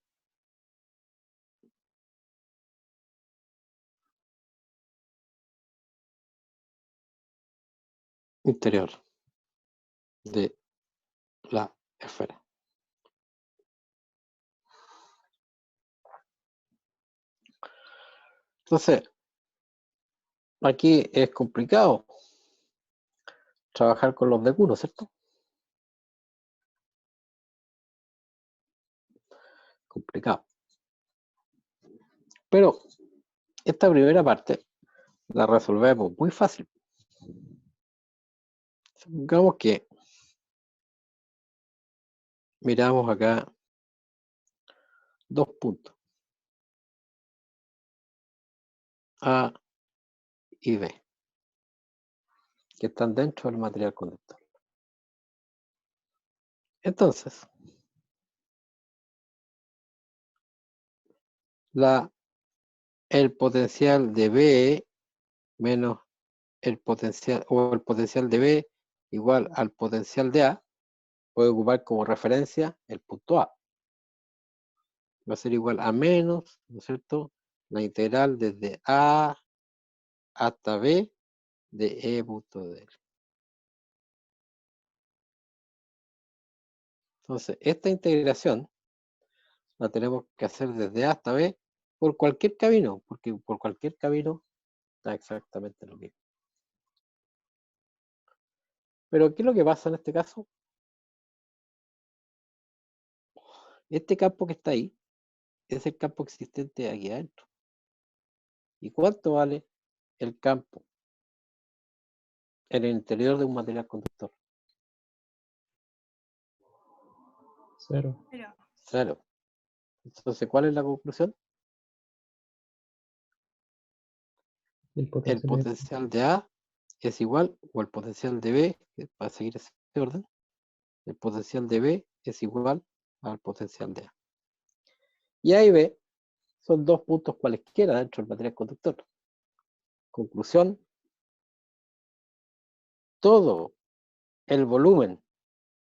interior de la esfera. Entonces, aquí es complicado trabajar con los de Q, ¿no es cierto? Complicado. Pero esta primera parte la resolvemos muy fácil. Supongamos que miramos acá dos puntos, A y B, que están dentro del material conductor. Entonces, el potencial de B menos el potencial de B igual al potencial de A, puede ocupar como referencia el punto A. Va a ser igual a menos, ¿no es cierto?, la integral desde A hasta B de E punto de L. Entonces, esta integración la tenemos que hacer desde A hasta B por cualquier camino, porque por cualquier camino da exactamente lo mismo. Pero, ¿qué es lo que pasa en este caso? Este campo que está ahí es el campo existente aquí adentro. ¿Y cuánto vale el campo en el interior de un material conductor? 0. Cero. Entonces, ¿cuál es la conclusión? El El potencial potencial de A es igual, o el potencial de B, para seguir ese orden, el potencial de B es igual al potencial de A. Y A y B son dos puntos cualesquiera dentro del material conductor. Conclusión, todo el volumen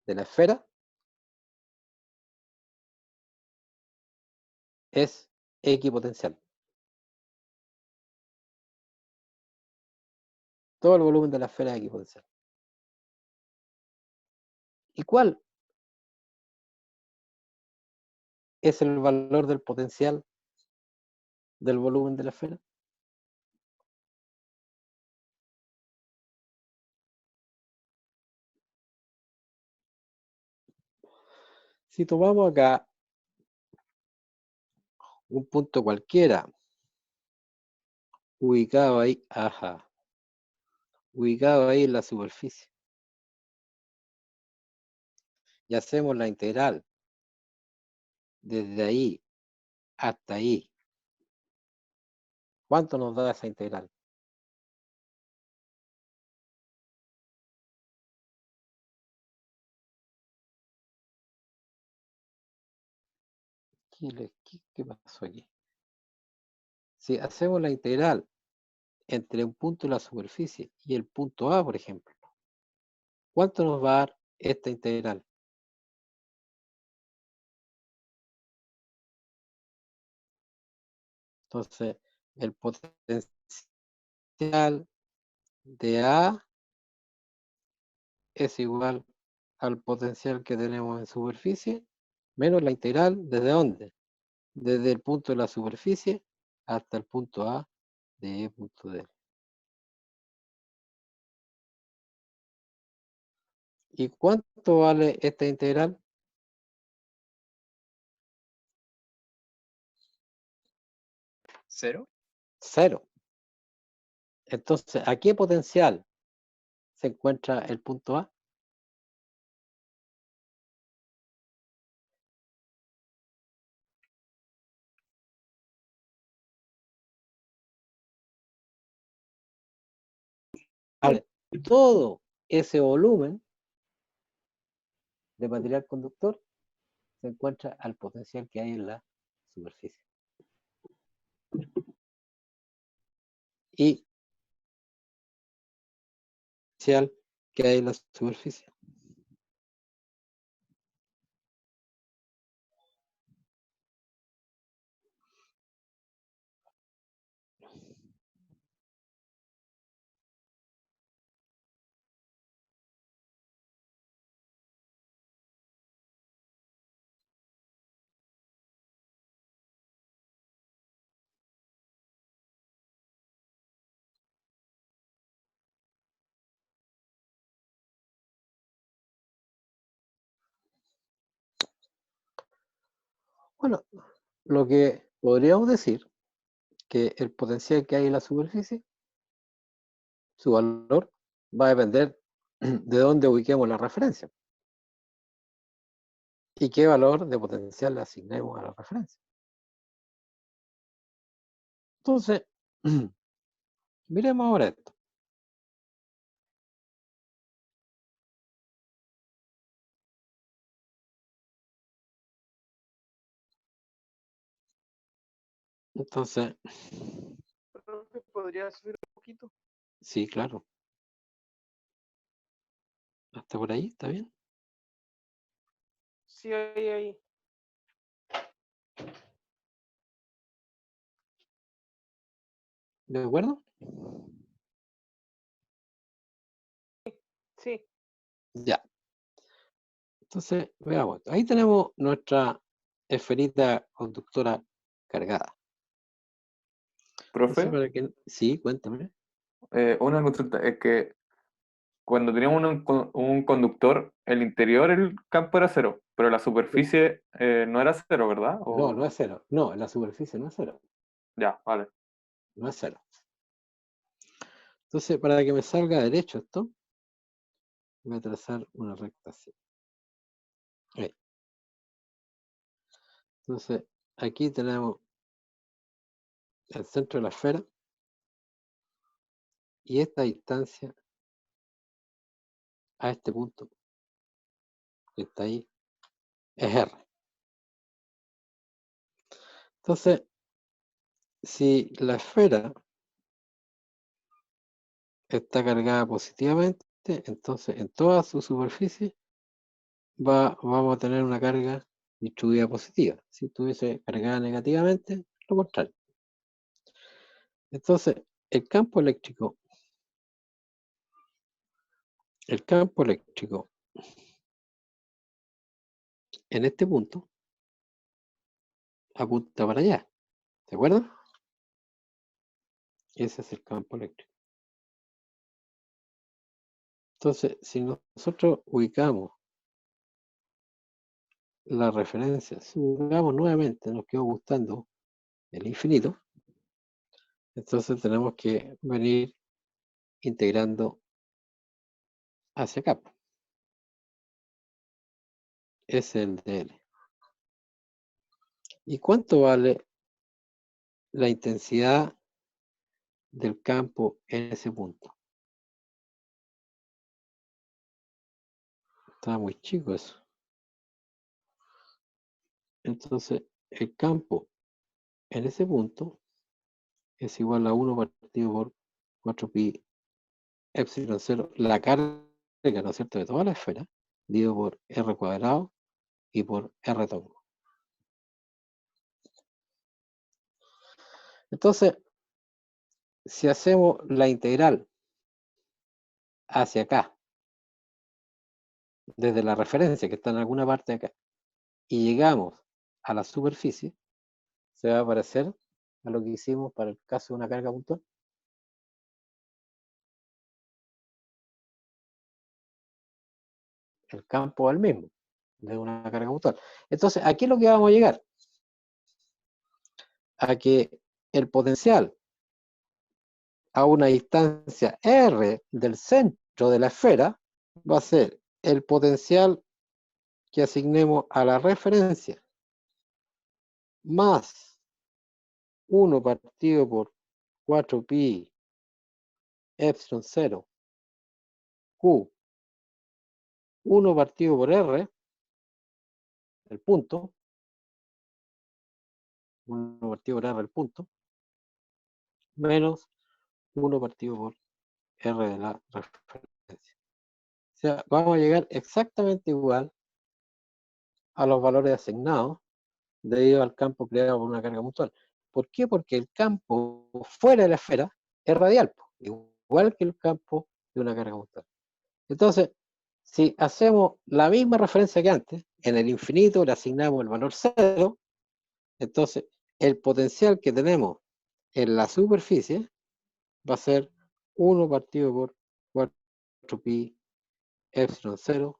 de la esfera es equipotencial. Todo el volumen de la esfera es equipotencial. ¿Y cuál es el valor del potencial del volumen de la esfera? Si tomamos acá un punto cualquiera, ubicado ahí, ubicado ahí en la superficie, y hacemos la integral desde ahí hasta ahí, ¿cuánto nos da esa integral? ¿Qué pasó aquí? Si hacemos la integral entre un punto de la superficie y el punto A, por ejemplo, ¿cuánto nos va a dar esta integral? Entonces, el potencial de A es igual al potencial que tenemos en superficie, menos la integral, ¿desde dónde? Desde el punto de la superficie hasta el punto A de E punto D. ¿Y cuánto vale esta integral? ¿Cero? Cero. Entonces, ¿a qué potencial se encuentra el punto A? Ahora, todo ese volumen de material conductor se encuentra al potencial que hay en la superficie. Y potencial que hay en la superficie. Bueno, lo que podríamos decir que el potencial que hay en la superficie, su valor va a depender de dónde ubiquemos la referencia y qué valor de potencial le asignemos a la referencia. Entonces, miremos ahora esto. Entonces, ¿Podría subir un poquito? sí, claro. Hasta por ahí, ¿está bien? Sí, ahí. ¿De acuerdo? Sí. Ya. Entonces, veamos. Ahí tenemos nuestra esferita conductora cargada. Entonces, Profe, sí, cuéntame. una consulta, es que cuando teníamos un conductor, el interior el campo era cero, pero la superficie no era cero, ¿verdad? No, no es cero. No, la superficie no es cero. Ya, vale. No es cero. Entonces, para que me salga derecho esto, voy a trazar una recta así. Ahí. Entonces, aquí tenemos el centro de la esfera y esta distancia a este punto que está ahí es R. Entonces, si la esfera está cargada positivamente, entonces en toda su superficie vamos a tener una carga distribuida positiva. Si estuviese cargada negativamente, lo contrario. Entonces, el campo eléctrico El campo eléctrico en este punto apunta para allá. ¿De acuerdo? Ese es el campo eléctrico. Entonces, si nosotros ubicamos la referencia, si ubicamos nuevamente, nos quedó gustando el infinito, entonces tenemos que venir integrando hacia acá. Es el dl. ¿Y cuánto vale la intensidad del campo en ese punto? Está muy chico eso. Entonces, el campo en ese punto es igual a 1 partido por 4pi epsilon 0, la carga, ¿no es cierto?, de toda la esfera, dividido por r cuadrado y por r tongo. Entonces, si hacemos la integral hacia acá, desde la referencia que está en alguna parte de acá, y llegamos a la superficie, se va a parecer a lo que hicimos para el caso de una carga puntual. El campo es el mismo, de una carga puntual. Entonces, aquí es lo que vamos a llegar. A que el potencial a una distancia r del centro de la esfera va a ser el potencial que asignemos a la referencia más 1 partido por 4pi epsilon 0 q 1 partido por r, el punto, 1 partido por r el punto, menos 1 partido por r de la referencia. O sea, vamos a llegar exactamente igual a los valores asignados debido al campo creado por una carga puntual. ¿Por qué? Porque el campo fuera de la esfera es radial, igual que el campo de una carga puntual. Entonces, si hacemos la misma referencia que antes, en el infinito le asignamos el valor 0, entonces el potencial que tenemos en la superficie va a ser 1 partido por 4pi epsilon 0,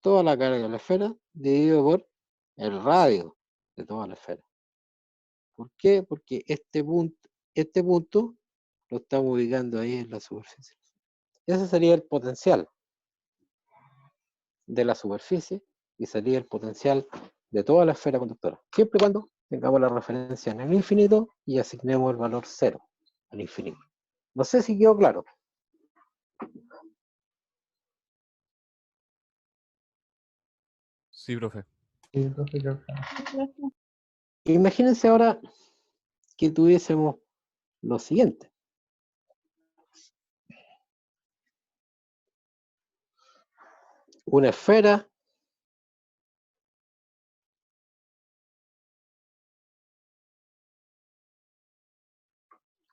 toda la carga de la esfera, dividido por el radio de toda la esfera. ¿Por qué? Porque este punto lo estamos ubicando ahí en la superficie. Ese sería el potencial de la superficie y sería el potencial de toda la esfera conductora. Siempre y cuando tengamos la referencia en el infinito y asignemos el valor 0 al infinito. No sé si quedó claro. Sí, profe. Sí, profe, creo que Imagínense ahora que tuviésemos lo siguiente. Una esfera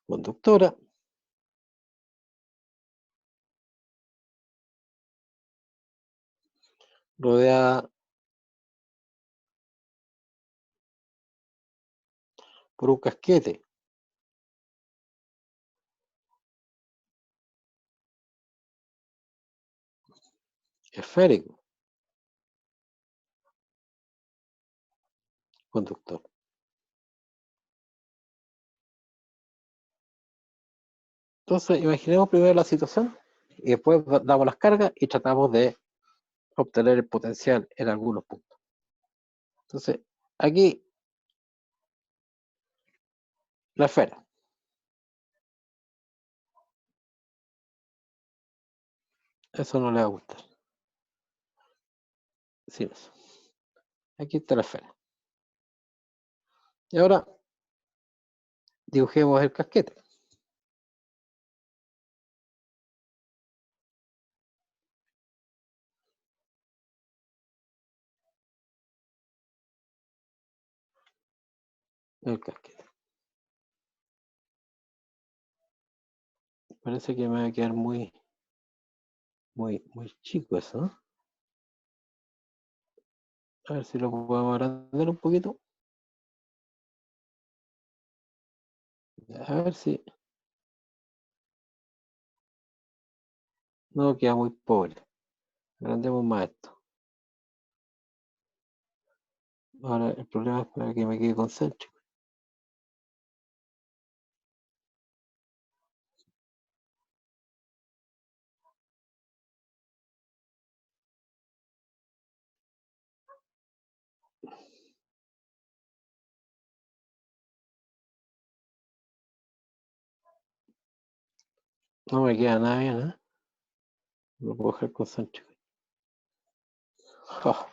conductora rodeada por un casquete esférico conductor. Entonces, imaginemos primero la situación y después damos las cargas y tratamos de obtener el potencial en algunos puntos. Entonces, aquí la esfera. Eso no le va a gustar. Sin eso. Aquí está la esfera. Y ahora dibujemos el casquete. El casquete. Parece que me va a quedar muy muy chico eso, ¿no? A ver si lo podemos agrandar un poquito. A ver si no queda muy pobre. Agrandemos más esto. Ahora el problema es para que me quede concéntrico. No me queda nada bien, ¿eh? No puedo dejar concéntrico. Oh,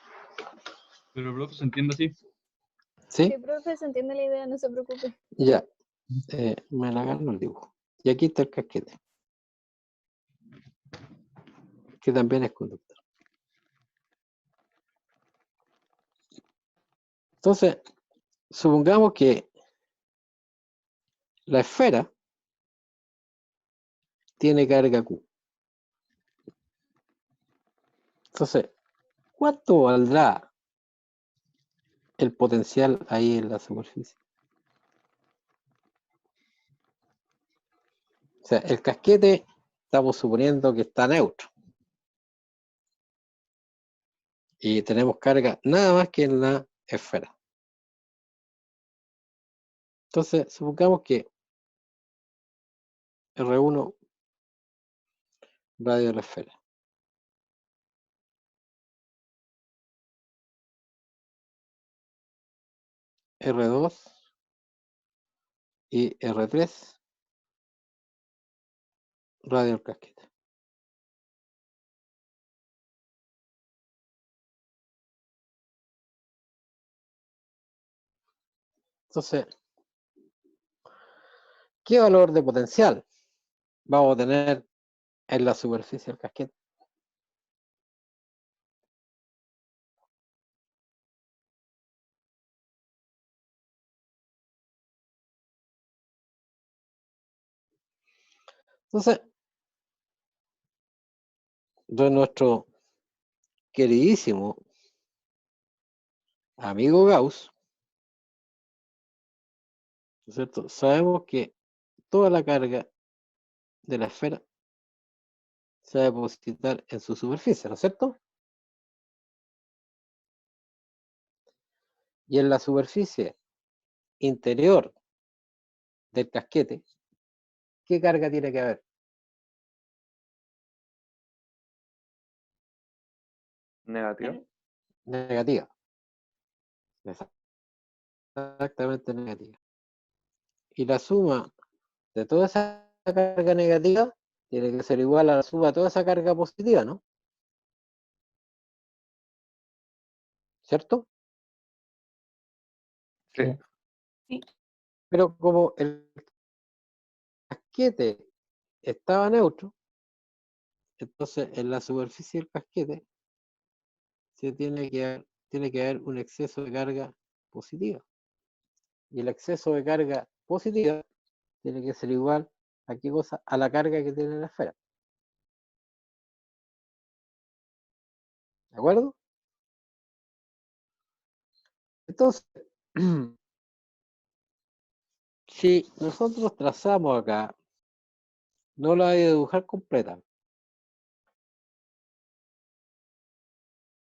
Pero, profe, ¿se entiende así? ¿sí? Sí, profe, se entiende la idea, no se preocupe. Ya. Me la agarro el dibujo. Y aquí está el casquete, que también es conductor. Entonces, supongamos que la esfera tiene carga Q. Entonces, ¿cuánto valdrá el potencial ahí en la superficie? O sea, el casquete estamos suponiendo que está neutro. Y tenemos carga nada más que en la esfera. Entonces, supongamos que R1 radio de la esfera. R2 y R3 radio del casquete. Entonces, ¿qué valor de potencial vamos a tener en la superficie del casquete? Entonces, de nuestro queridísimo amigo Gauss, ¿no es cierto? Sabemos que toda la carga de la esfera se va a depositar en su superficie, ¿no es cierto? Y en la superficie interior del casquete, ¿qué carga tiene que haber? Negativo. Negativa. Exactamente negativa. Y la suma de toda esa carga negativa tiene que ser igual a la suma de toda esa carga positiva, ¿no? ¿Cierto? Sí. Sí. Pero como el casquete estaba neutro, entonces en la superficie del casquete tiene que haber un exceso de carga positiva. Y el exceso de carga positiva tiene que ser igual a qué cosa, a la carga que tiene la esfera. ¿De acuerdo? Entonces, si nosotros trazamos acá, no la voy a dibujar completa.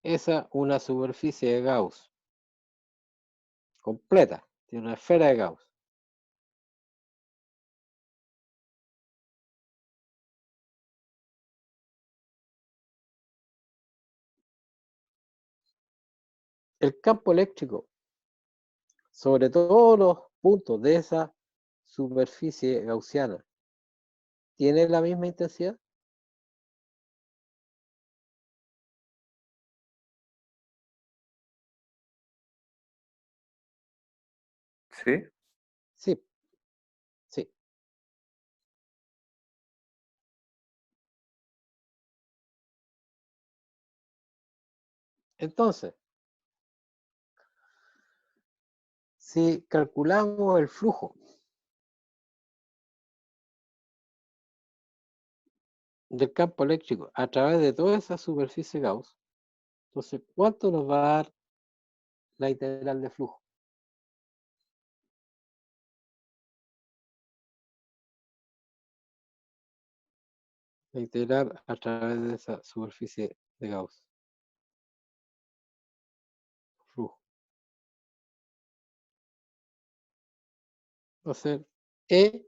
Esa una superficie de Gauss completa, tiene una esfera de Gauss. El campo eléctrico sobre todos los puntos de esa superficie gaussiana tiene la misma intensidad. Sí. Sí, sí. Entonces, si calculamos el flujo del campo eléctrico a través de toda esa superficie Gauss, entonces, ¿cuánto nos va a dar la integral de flujo? La integral a través de esa superficie de Gauss. Flujo. Va a ser E,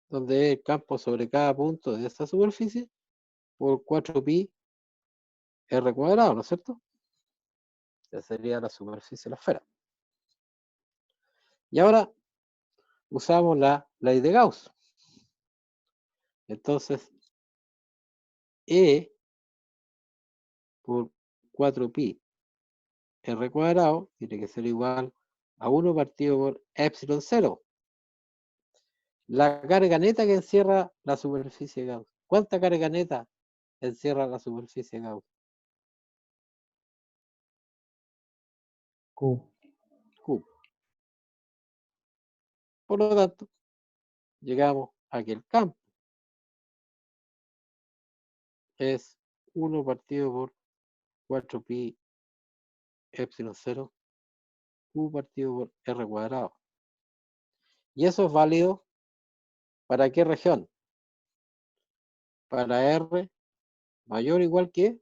donde es el campo sobre cada punto de esa superficie, por 4pi r cuadrado, ¿no es cierto? Esa sería la superficie de la esfera. Y ahora usamos la ley de Gauss. Entonces, E por 4pi r cuadrado tiene que ser igual a 1 partido por epsilon 0. La carga neta que encierra la superficie de Gauss. ¿Cuánta carga neta encierra la superficie de Gauss? Q. Q. Por lo tanto, llegamos a que el campo es 1 partido por 4pi epsilon 0 Q partido por R cuadrado. ¿Y eso es válido para qué región? Para R mayor o igual que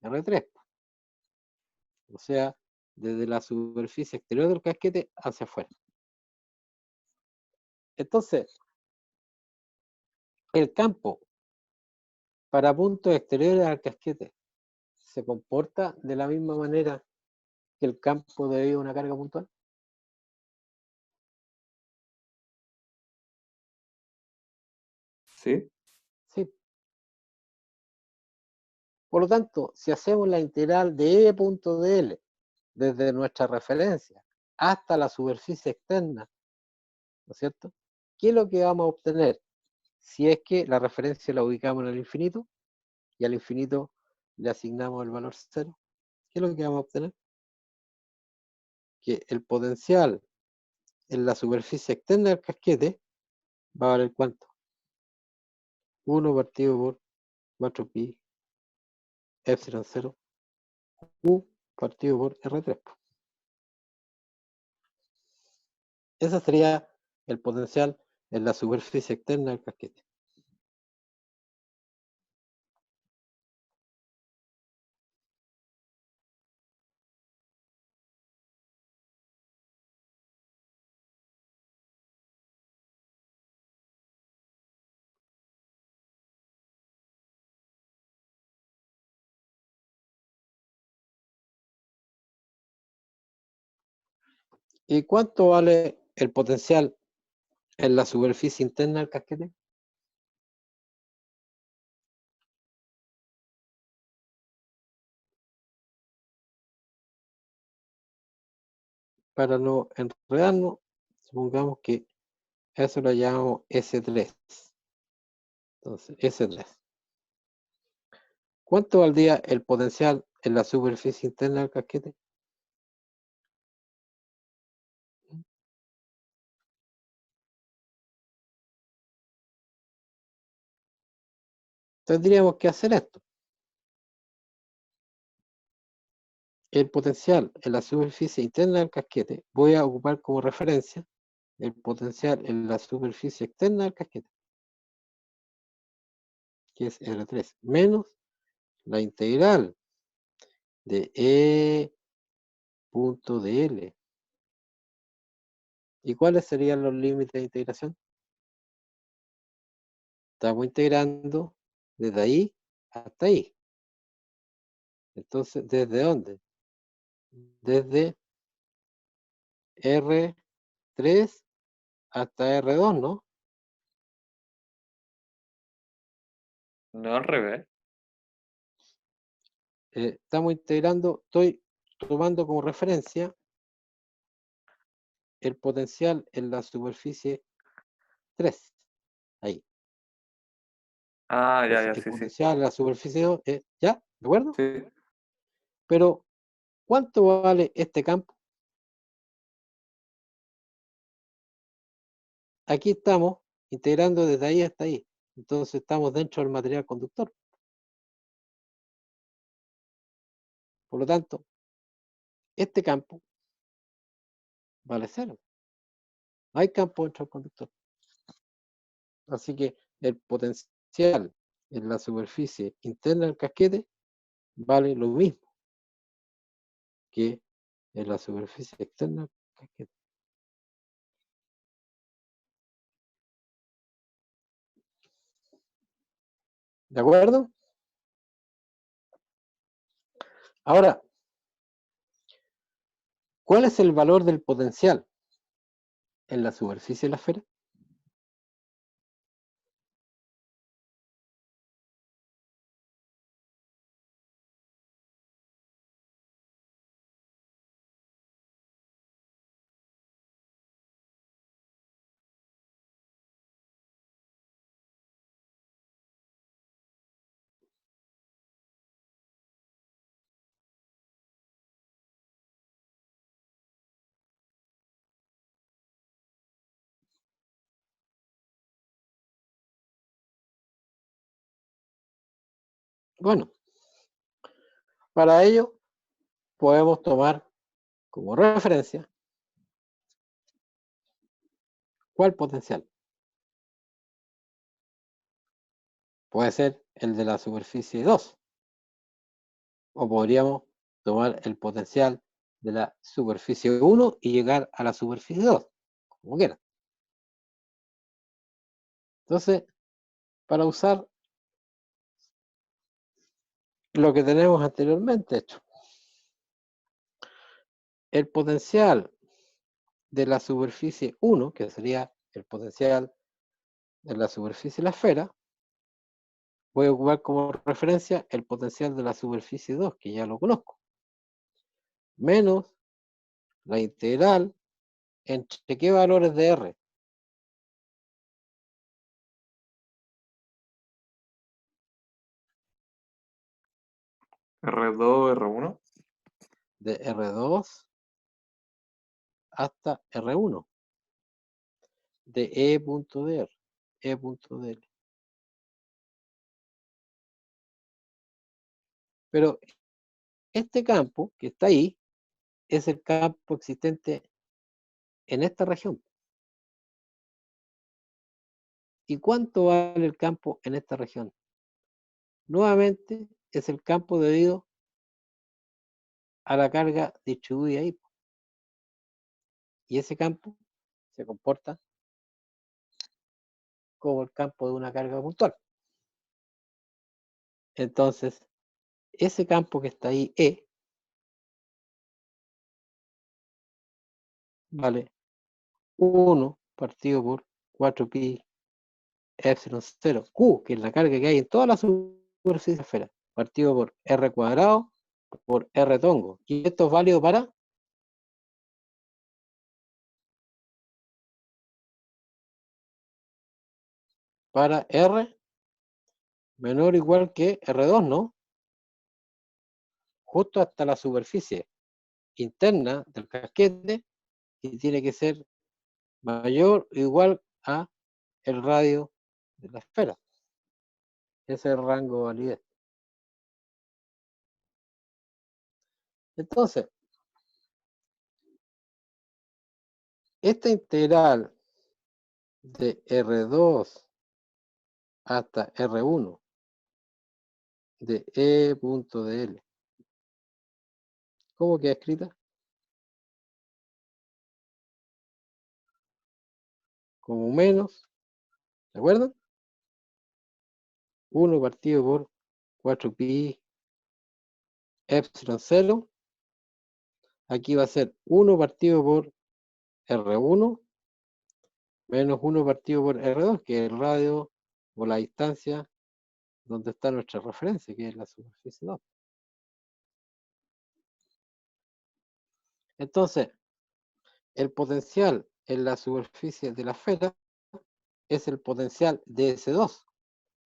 R3. O sea, desde la superficie exterior del casquete hacia afuera. Entonces, el campo para puntos exteriores al casquete se comporta de la misma manera que el campo debido a una carga puntual. ¿Sí? Sí. Por lo tanto, si hacemos la integral de E punto de L desde nuestra referencia hasta la superficie externa, ¿no es cierto? ¿Qué es lo que vamos a obtener? Si es que la referencia la ubicamos en el infinito y al infinito le asignamos el valor 0, ¿qué es lo que vamos a obtener? Que el potencial en la superficie externa del casquete va a valer ¿cuánto? 1 partido por 4pi epsilon 0 Q partido por R3. Ese sería el potencial en la superficie externa del casquete. ¿Y cuánto vale el potencial en la superficie interna del casquete? Para no enredarnos, supongamos que eso lo llamamos S3. Entonces, S3. ¿Cuánto valdría el potencial en la superficie interna del casquete? Tendríamos que hacer esto. El potencial en la superficie interna del casquete, voy a ocupar como referencia el potencial en la superficie externa del casquete, que es R3, menos la integral de E punto de L. ¿Y cuáles serían los límites de integración? Estamos integrando desde ahí hasta ahí. Entonces, ¿desde dónde? Desde R3 hasta R2, ¿no? No al revés. Estamos integrando, estoy tomando como referencia el potencial en la superficie 3. Ahí. Ah, ya, Entonces, ya, el sí, sí. potencial en la superficie 2 es, ¿ya? ¿De acuerdo? Sí. Pero, ¿cuánto vale este campo? Aquí estamos integrando desde ahí hasta ahí. Entonces estamos dentro del material conductor. Por lo tanto, este campo vale cero. No hay campo dentro del conductor. Así que el potencial en la superficie interna del casquete vale lo mismo que en la superficie externa del casquete. ¿De acuerdo? Ahora, ¿cuál es el valor del potencial en la superficie de la esfera? Bueno, para ello podemos tomar como referencia ¿cuál potencial? Puede ser el de la superficie 2, o podríamos tomar el potencial de la superficie 1 y llegar a la superficie 2, como quiera. Entonces, para usar lo que tenemos anteriormente hecho, el potencial de la superficie 1, que sería el potencial de la superficie de la esfera, voy a ocupar como referencia el potencial de la superficie 2, que ya lo conozco, menos la integral entre qué valores de R. R2, R1. De R2 hasta R1, de E.dr, E.dl. Pero este campo que está ahí es el campo existente en esta región. ¿Y cuánto vale el campo en esta región? Nuevamente es el campo debido a la carga distribuida ahí. Y ese campo se comporta como el campo de una carga puntual. Entonces, ese campo que está ahí, E, vale 1 partido por 4pi epsilon 0, Q, que es la carga que hay en toda la superficie de la esfera, partido por R cuadrado por R tongo. Y esto es válido para R menor o igual que R2, ¿no? Justo hasta la superficie interna del casquete, y tiene que ser mayor o igual a el radio de la esfera. Ese es el rango de validez. Entonces, esta integral de R2 hasta R1 de E.dl, ¿cómo queda escrita? Como menos, ¿de acuerdo? 1 partido por 4pi epsilon 0. Aquí va a ser 1 partido por R1 menos 1 partido por R2, que es el radio o la distancia donde está nuestra referencia, que es la superficie 2. Entonces, el potencial en la superficie de la esfera es el potencial de S2,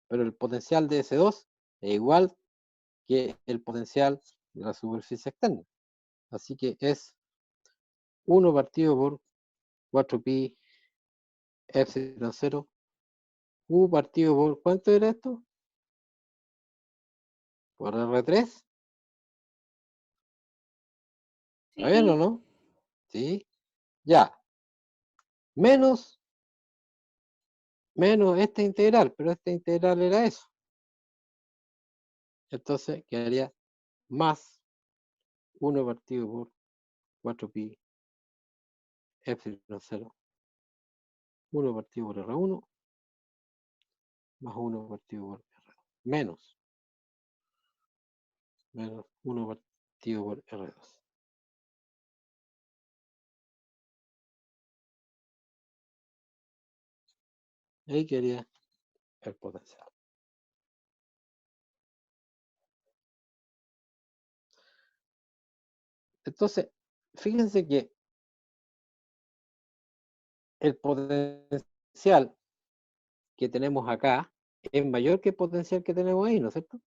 pero el potencial de S2 es igual que el potencial de la superficie externa. Así que es 1 partido por 4pi epsilon 0 U partido por, ¿cuánto era esto? Por R3. ¿Está bien o no? Sí. Ya. Menos esta integral, pero esta integral era eso. Entonces quedaría más 1 partido por 4pi epsilon 0. 1 partido por R1 más 1 partido por R2. Menos 1 partido por R2. Ahí quedaría el potencial. Entonces, fíjense que el potencial que tenemos acá es mayor que el potencial que tenemos ahí, ¿no es cierto? El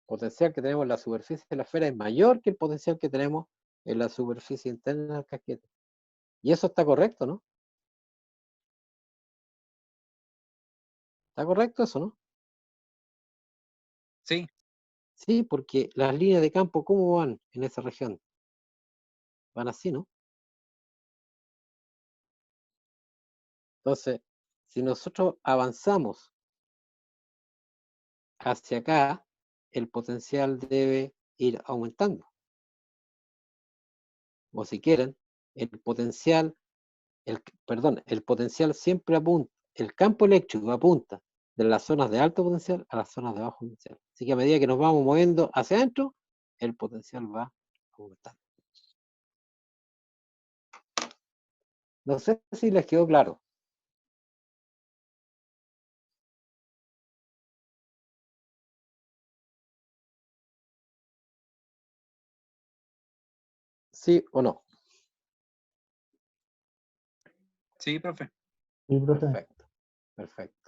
potencial que tenemos en la superficie de la esfera es mayor que el potencial que tenemos en la superficie interna del casquete. Y eso está correcto, ¿no? ¿Está correcto eso, no? Sí, Sí, porque las líneas de campo, ¿cómo van en esa región? Van así, ¿no? Entonces, si nosotros avanzamos hacia acá, el potencial debe ir aumentando. O si quieren, el potencial, el potencial siempre apunta, el campo eléctrico apunta de las zonas de alto potencial a las zonas de bajo potencial. Así que a medida que nos vamos moviendo hacia adentro, el potencial va aumentando. No sé si les quedó claro. ¿Sí o no? sí, profe. Sí, profe. Perfecto, perfecto.